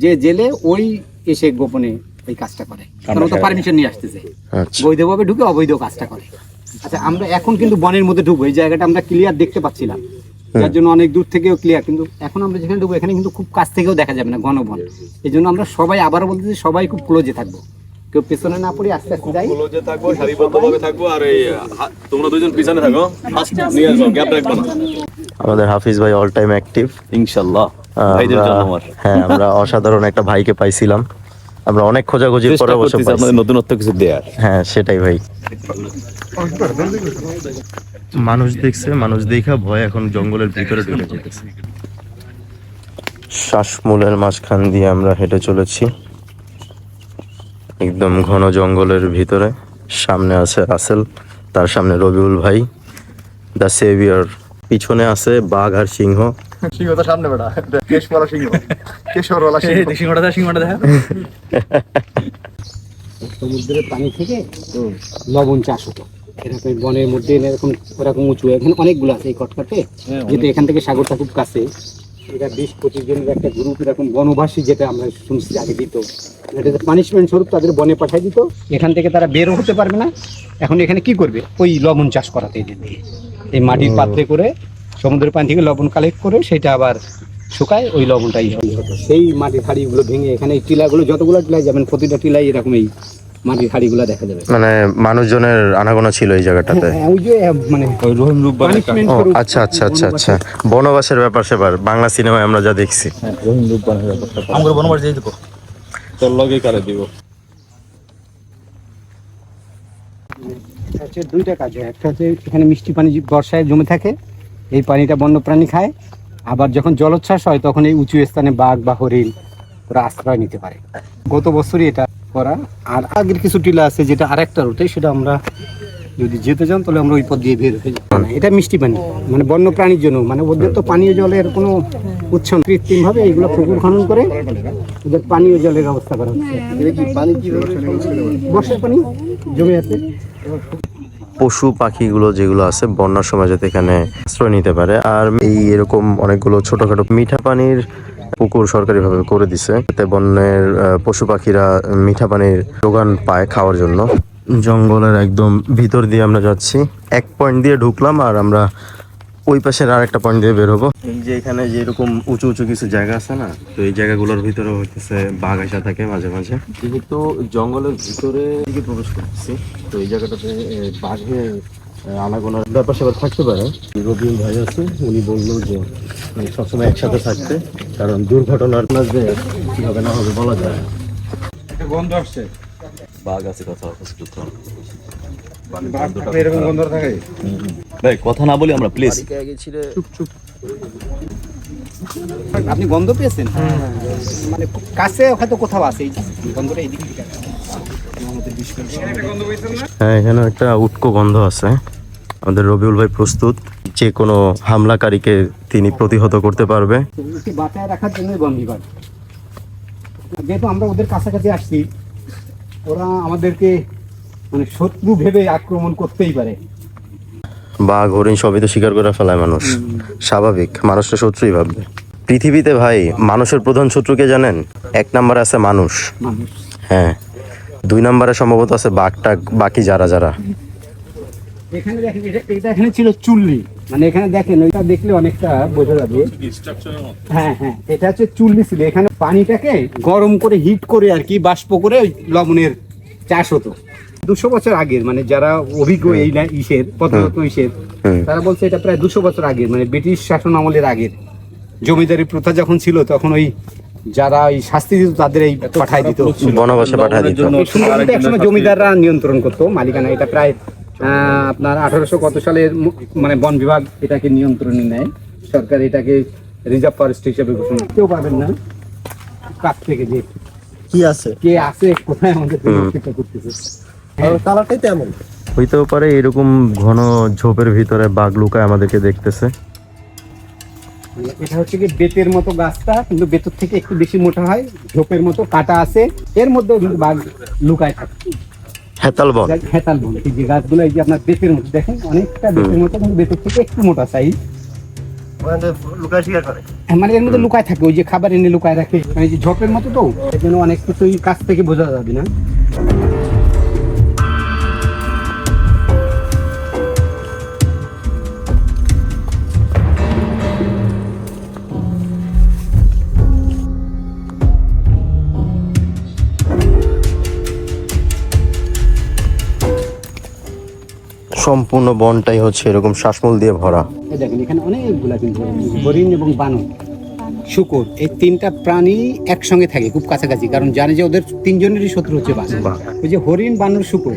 যে জেলে ওই এসে গোপনে এই কাজটা করে, কারণ ও তো পারমিশন নিয়ে আসতেছে, বৈধভাবে ঢুকে অবৈধ কাজটা করে। আচ্ছা, আমরা এখন কিন্তু বনের মধ্যে ঢুকবো, এই জায়গাটা আমরা ক্লিয়ার দেখতে পাচ্ছিলাম, যার জন্য অনেক দূর থেকেও ক্লিয়ার, কিন্তু এখন আমরা যেখানে ঢুকবো এখানে কিন্তু খুব কাছ থেকেও দেখা যাবে না, ঘন বন। এই জন্য আমরা সবাই আবারও বলতেছি সবাই খুব ক্লোজে থাকবো, কেউ পেছনে না পড়ি, আস্তে আস্তে যাই, ক্লোজে থাকবো, সারিবদ্ধভাবে থাকবো, আর এই তোমরা দুজন পিছনে থাকো, ফার্স্ট নিয়ে আসবো, গ্যাপ রাখবো না। আমাদের হাফিজ ভাই অল টাইম অ্যাক্টিভ ইনশাআল্লাহ ভাইদের জন্য আমার। হ্যাঁ, আমরা অসাধারণ একটা ভাইকে পাইছিলাম, আমরা অনেক খোঁজাখুঁজির পরে অবশ্য পাইছি। আপনাদের নতুনত্ব কিছু দেয়ার। হ্যাঁ, সেটাই ভাই। মানুষ দেখছে, মানুষ দেখা ভয় এখন জঙ্গলের ভিতরে ঢুকে যেতেছে। শ্বাসমূলের মাঝখান দিয়ে আমরা হেঁটে চলেছি একদম ঘন জঙ্গলের ভিতরে। সামনে আছে রাসেল, তার সামনে রবিউল ভাই দ্য সেভিয়র, পিছনে আছে বাঘ আর সিংহ। সিংহটা সামনে বেটা, কেশওয়ালা সিংহ, কেশওয়ালা সিংহ, সিংহটা দেখা। সমুদ্রের পানি থেকে লবণ চাষ হতো এরকম বনের মধ্যে, এরকম ওরকম উঁচু, এখানে অনেকগুলো আছে এই কটকাতে, যেহেতু এখান থেকে সাগরটা খুব কাছে। এটা 20-25 জনের একটা গ্রুপ এরকম বনবাসী, যেটা আমরা শুনছি আগে দিত, এটা পানিশমেন্ট স্বরূপ তাদের বনে পাঠিয়ে দিত, এখান থেকে তারা বেরও হতে পারবে না। এখন এখানে কি করবে, ওই লবণ চাষ করাতে এদের দিয়ে এই মাটির পাত্রে করে সমুদ্রের পানি থেকে লবণ কালেক্ট করে সেটা আবার শুকায়, ওই লবণটাই হতো। সেই মাটির হাড়িগুলো ভেঙে এখানে এই টিলাগুলো যতগুলো টিলায় যাবেন প্রতিটা টিলাই এরকম এই মাটির হাড়িগুলো দেখা যাবে। মানে মানুষজনের আনাগোনা ছিল এই জায়গাটাতে। ওই যে মানে punishment ও স্বরূপ আচ্ছা আচ্ছা আচ্ছা আচ্ছা, বনবাসের ব্যাপার সেবার বাংলা সিনেমায় আমরা যা দেখছি। আমরা বনবাস যাই দেবো, তোর লগে কারে দিব। হচ্ছে দুইটা কাজ হয়, একটা হচ্ছে এখানে মিষ্টি পানি বর্ষায় জমে থাকে, এই পানিটা বন্যপ্রাণী খায়, আবার যখন জলোচ্ছ্বাস হয় তখন এই উঁচু স্থানে বাঘ বা হরিণ ওরা আশ্রয় নিতে পারে। গত বছরই এটা করা। আর আগের কিছু টিলা আছে যেটা আরেকটা রুটে, সেটা আমরা যদি যেতে চান তাহলে আমরা ওই পথ দিয়ে বের হয়ে যাব। এটা মিষ্টি পানি, মানে বন্য প্রাণীর জন্য, মানে ওদের তো পানীয় জলের কোনো উৎস কৃত্রিম ভাবে এইগুলো পুকুর খনন করে ওদের পানীয় জলের ব্যবস্থা করা হচ্ছে। বর্ষার পানি জমে আছে। পশু পাখিগুলো যেগুলো আছে বন্যার সময় যাতে এখানে আশ্রয় নিতে পারে। আর এই এরকম অনেকগুলো ছোটখাটো মিঠা পানির পুকুর সরকারিভাবে করে দিছে, যাতে বন্যের পশু পাখিরা মিঠা পানির যোগান পায় খাওয়ার জন্য। জঙ্গলের একদম ভিতর দিয়ে আমরা যাচ্ছি, এক পয়েন্ট দিয়ে ঢুকলাম আর আমরা ওই পাশের আর একটা পয়েন্ট দিয়ে বের হবো। এই যে এখানে যেরকম উঁচু উঁচু কিছু জায়গা আছে না, তো এই জায়গাগুলোর ভিতরে হইতেছে বাঘ আসা থাকে মাঝে মাঝে। যেহেতু জঙ্গলের ভিতরে দিকে প্রবেশ করতেছি, তো এই জায়গাটাতে বাঘের আনাগোনার ব্যাপার স্যাপার থাকতে পারে। রবিউল ভাই আছে, উনি বললো যে সবসময় একসাথে থাকতে, কারণ দুর্ঘটনার মাঝে কি হবে না হবে বলা যায় না। গন্ধ আসছে, বাঘ আছে, কথা এরকম গন্ধ থাকে। ভাই কথা না বলি আমরা প্লিজ। আপনি গন্ধ পেয়েছেন? মানে খুব কাছে হয়তো কোথাও আছে এই গন্ধটা, এই দিকে হ্যাঁ, এখানে একটা উটকো গন্ধ আছে। আমাদের রবিউল ভাই প্রস্তুত, যে কোনো হামলাকারীকে তিনি প্রতিহত করতে পারবে। ওকে বাঁচায় রাখার জন্যই বন বিভাগ, যেহেতু আমরা ওদের কাছাকাছি আসছি, ওরা আমাদেরকে মানে শত্রু ভেবে আক্রমণ করতেই পারে। বাঘ হরিণ সবই তো শিকার করে ফেলায় মানুষ, স্বাভাবিক, মানুষটা শত্রুই ভাববে। পৃথিবীতে ভাই মানুষের প্রধান শত্রুকে জানেন? 1 নম্বরে আছে মানুষ, হ্যাঁ। 2 নম্বরে সম্ভবত আছে বাঘটা, বাকি যারা যারা। এখানে দেখেন, এটা এখানে ছিল চুল্লি, মানে এখানে দেখেন ওইটা দেখলে অনেকটা বোঝা যাবে। হ্যাঁ হ্যাঁ, এটা হচ্ছে চুল্লি ছিল। এখানে পানিটাকে গরম করে হিট করে আর কি বাষ্প করে ওই লবণের চাষ হতো 200 বছর আগের। মানে যারা অভিজ্ঞ এই প্রত্নতত্ত্ব তারা বলছে এটা প্রায় 200 বছর আগের, মানে ব্রিটিশ শাসন আমলের আগের। জমিদারি প্রথা যখন ছিল তখন ওই যারা ওই শাস্তি দিত তাদের এই পাঠায় দিত, বনবাসে পাঠায় দিত। একসময় জমিদাররা নিয়ন্ত্রণ করতো, মালিকানা। এটা প্রায় আপনার 1800 কত সালের মানে বন বিভাগ এটাকে নিয়ন্ত্রণে নেয়। সরকার এটাকে রিজার্ভ ফরেস্ট হিসেবে ঘোষণা করতেও পারবেন না কাছ থেকে যে কি আছে, কে আছে, কোথায় আমাদের করতেছে। কালারটাই তো এমন। হইতেও পারে এরকম ঘন ঝোপের ভিতরে বাঘ লুকায় আমাদেরকে দেখতেছে। এটা হচ্ছে কি বেতের মতো গাছটা, কিন্তু বেতের থেকে একটু বেশি মোটা হয়, ঝোপের মতো কাটা আছে, এর মধ্যেও কিন্তু বাঘ লুকায় থাকে। হেতাল বন, হেতাল বন, এই যে গাছগুলো এই যে আপনার বেতের মতো দেখেন, অনেকটা বেতের মতো, কিন্তু বেতের থেকে একটু মোটা সাইজ। লুকায় শিকার করে, মানে এর মধ্যে লুকায় থাকে, ওই যে খাবার এনে লুকায় রাখে, মানে যে ঝোপের মতো, তো এই জন্য অনেক কিছুই কাছ থেকে বোঝা যাবে না। সম্পূর্ণ বনটাই হচ্ছে এরকম শ্বাসমূল দিয়ে ভরা। এই দেখেন এখানে অনেকগুলা কিন্তু হরিণ এবং বানর, শূকর, এই 3টা প্রাণী একসঙ্গে থাকে খুব কাছাকাছি, কারণ জানে যে ওদের 3জনেরই শত্রু হচ্ছে বাঘ। ওই যে হরিণ, বানর, শূকর,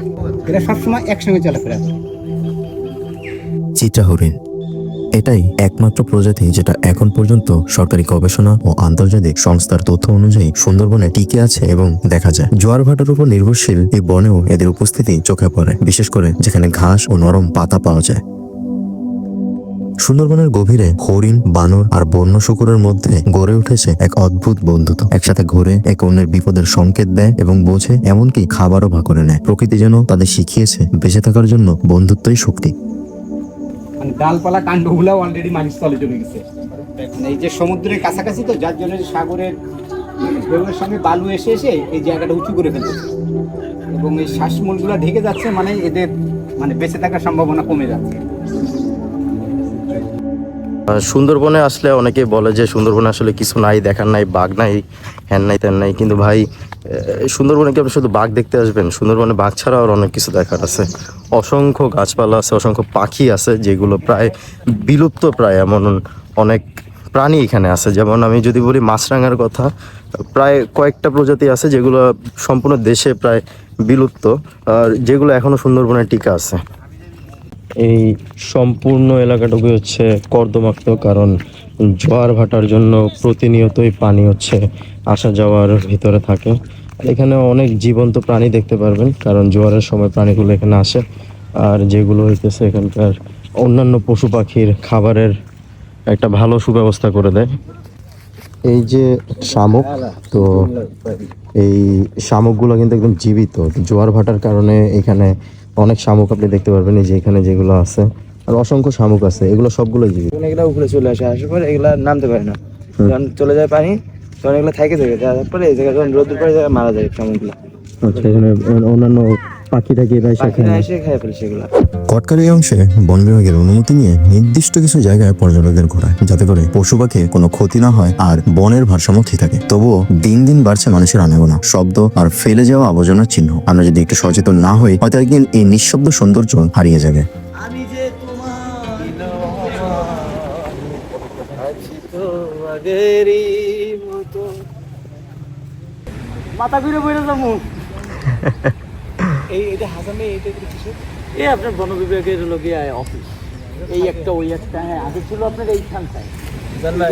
এরা সবসময় একসঙ্গে চলাফেরা করে। চিতা হরিণ, এটাই একমাত্র প্রজাতি যেটা এখন পর্যন্ত সরকারি গবেষণা ও আন্তর্জাতিক সংস্থার তথ্য অনুযায়ী সুন্দরবনে টিকে আছে এবং দেখা যায়। জোয়ার ভাটার উপর নির্ভরশীল এই বনেও এদের উপস্থিতি চোখে পড়ে, বিশেষ করে যেখানে ঘাস ও নরম পাতা পাওয়া যায়। সুন্দরবনের গভীরে হরিণ, বানর আর বন্য শূকরের মধ্যে গড়ে উঠেছে এক অদ্ভুত বন্ধুত্ব। একসাথে ঘুরে এক অন্যের বিপদের সংকেত দেয় এবং বোঝে, এমনকি খাবারও ভাগ করে নেয়। প্রকৃতি যেন তাদের শিখিয়েছে বেঁচে থাকার জন্য বন্ধুত্বই শক্তি। মানে ডালপালা কাণ্ডগুলো অলরেডি মাটির তলে চলে গেছে। মানে এই যে সমুদ্রের কাছাকাছি, তো যার জন্য সাগরের ঢেউয়ের সঙ্গে বালু এসে এসে এই জায়গাটা উঁচু করে ফেলছে এবং এই শ্বাসমূলগুলো ঢেকে যাচ্ছে, মানে এদের মানে বেঁচে থাকার সম্ভাবনা কমে যাচ্ছে। সুন্দরবনে আসলে অনেকে বলে যে সুন্দরবনে আসলে কিছু নাই, দেখার নাই, বাঘ নাই, হ্যান নাই, ত্যান নাই। কিন্তু ভাই, সুন্দরবনে কি আপনি শুধু বাঘ দেখতে আসবেন? সুন্দরবনে বাঘ ছাড়াও আর অনেক কিছু দেখার আছে। অসংখ্য গাছপালা আছে, অসংখ্য পাখি আছে যেগুলো প্রায় বিলুপ্ত প্রায়, এমন অনেক প্রাণী এখানে আছে। যেমন আমি যদি বলি মাছরাঙার কথা, প্রায় কয়েকটা প্রজাতি আছে যেগুলো সম্পূর্ণ দেশে প্রায় বিলুপ্ত, আর যেগুলো এখনো সুন্দরবনে টিকে আছে। এই সম্পূর্ণ এলাকাটুকু হচ্ছে কর্দমাক্ত, কারণ জোয়ার ভাটার জন্য প্রতিনিয়তই পানি হচ্ছে আসা যাওয়ার ভিতরে থাকে। এখানে অনেক জীবন্ত প্রাণী দেখতে পারবেন, কারণ জোয়ারের সময় প্রাণীগুলো এখানে আসে। আর যেগুলো হইতেছে এখানকার অন্যান্য পশু পাখির খাবারের একটা ভালো সুব্যবস্থা করে দেয়। এই যে শামুক, তো এই শামুকগুলো কিন্তু একদম জীবিত। জোয়ার ভাটার কারণে এখানে অনেক শামুক আপনি দেখতে পারবেন, এই যে এখানে যেগুলো আছে, আর অসংখ্য শামুক আছে, এগুলো সবগুলো জীবিত। এগুলা উপরে চলে আসে, আসার পর এগুলা নামতে পারে না, যখন চলে যায় পানি তখন এগুলো থাকে থাকে তারপরে এই জায়গায় যখন রোদ পরে জায়গায় মারা যায় কেমনগুলো আচ্ছা এখানে অন্যান্য পাখি টাকি এরা এসে পাখিরা খায়? এসে খেয়ে ফেলে সেগুলো। কটকালি অংশে বন বিভাগের অনুমতি নিয়ে নির্দিষ্ট কিছু জায়গায় পর্যটকদের ঘোরায় যাতে করে পশু পাখির কোনো ক্ষতি না হয় আর বনের ভারসাম্য ঠিক থাকে। তবুও দিন দিন বাড়ছে মানুষের আনাগোনা, শব্দ আর ফেলে যাওয়া আবর্জনার চিহ্ন। আমরা যদি একটু সচেতন না হই হয়তো একদিন এই নিঃশব্দ সৌন্দর্য হারিয়ে যাবে। আমি যে মাথা ঘুরে বইরে যাবো। এইটা হাসামে এইটা কিসের? এই আপনার বন বিভাগের লোকে অফিস, এই একটা ওই একটা। হ্যাঁ আগে ছিল আপনার এইখানটায় আপনার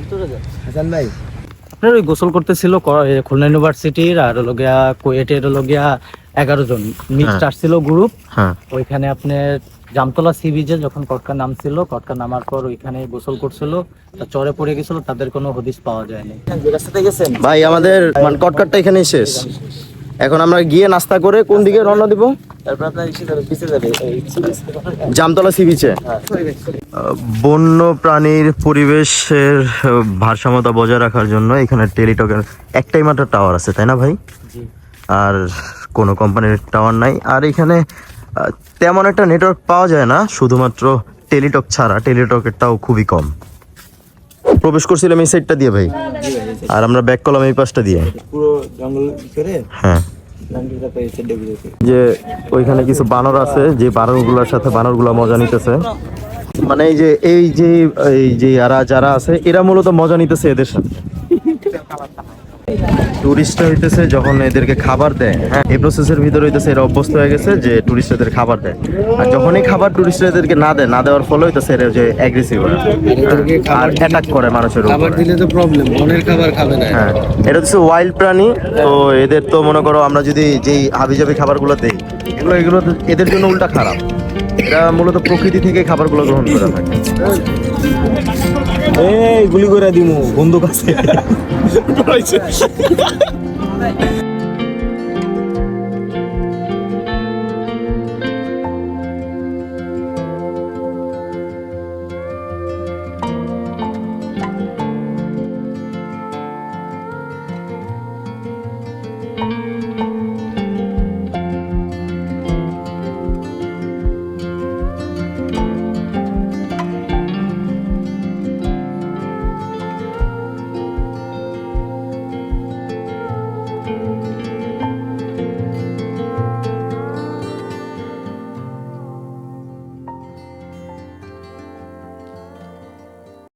ভিতরে যাচ্ছে। হাসান ভাই আপনার ওই গোসল করতেছিল খুলনা ইউনিভার্সিটির আর হলো গিয়া কুয়েটের হলো গিয়া 11 জন মিক্সড আসছিল গ্রুপ। হ্যাঁ ওইখানে আপনার জামতলা সি বিচে যখন কটকা নামছিল, কটকা নামার পর ওইখানে গোসল করছিল, তা চরে পড়ে গেছিল, তাদের কোনো হদিস পাওয়া যায়নি। রাস্তাতে গেছেন ভাই? আমাদের মানে কটকাটটা এখানেই শেষ। এখন আমরা গিয়ে নাস্তা করে কোন দিকে রওনা দিব? তারপর আপনার ইসে যাবে, পিছে যাবে জামতলা সি বিচে। বন্য প্রাণীর পরিবেশের ভারসাম্যতা বজায় রাখার জন্য এখানে টেলিটকের একটাই মাত্র টাওয়ার আছে, তাই না ভাই? আর কোনো কোম্পানির টাওয়ার নাই। আর এখানে তেমন একটা নেটওয়ার্ক পাওয়া যায় না, শুধুমাত্র টেলিটক ছাড়া। টেলিটকেরটাও খুবই কম। প্রবেশ করছিলাম এই সাইডটা দিয়ে ভাই, আর আমরা ব্যাক করলাম এই পাশটা দিয়ে। পুরো জঙ্গল ভিতরে হ্যাঁ, যে ওইখানে কিছু বানর আছে, যে বানরগুলোর সাথে বানরগুলো মজা নিতেছে। মানে এই যে যারা আছে এরা মূলত মজা নিতেছে এদের সাথে। টুরিস্টরা হইতেছে যখন এদেরকে খাবার দেয়, হ্যাঁ, এই প্রসেসের ভিতরে হইতেছে এরা অভ্যস্ত হয়ে গেছে যে টুরিস্টদের খাবার দেয়। আর যখনই খাবার টুরিস্টরা এদেরকে না দেওয়ার ফলে হইতেছে এরা যে অ্যাগ্রেসিভ হয় আর অ্যাটাক করে মানুষের উপর। খাবার দিলে তো প্রবলেম, বনের খাবার খাবে না। হ্যাঁ, এটা হচ্ছে ওয়াইল্ড প্রাণী। তো এদের তো মনে করো আমরা যদি যেই হাবিজাবি খাবারগুলো দেই, এগুলো এদের জন্য উল্টা খারাপ। এরা মূলত প্রকৃতি থেকে খাবারগুলো গ্রহণ করে থাকে। এই গুলি করে দিমু বন্দুক আছে।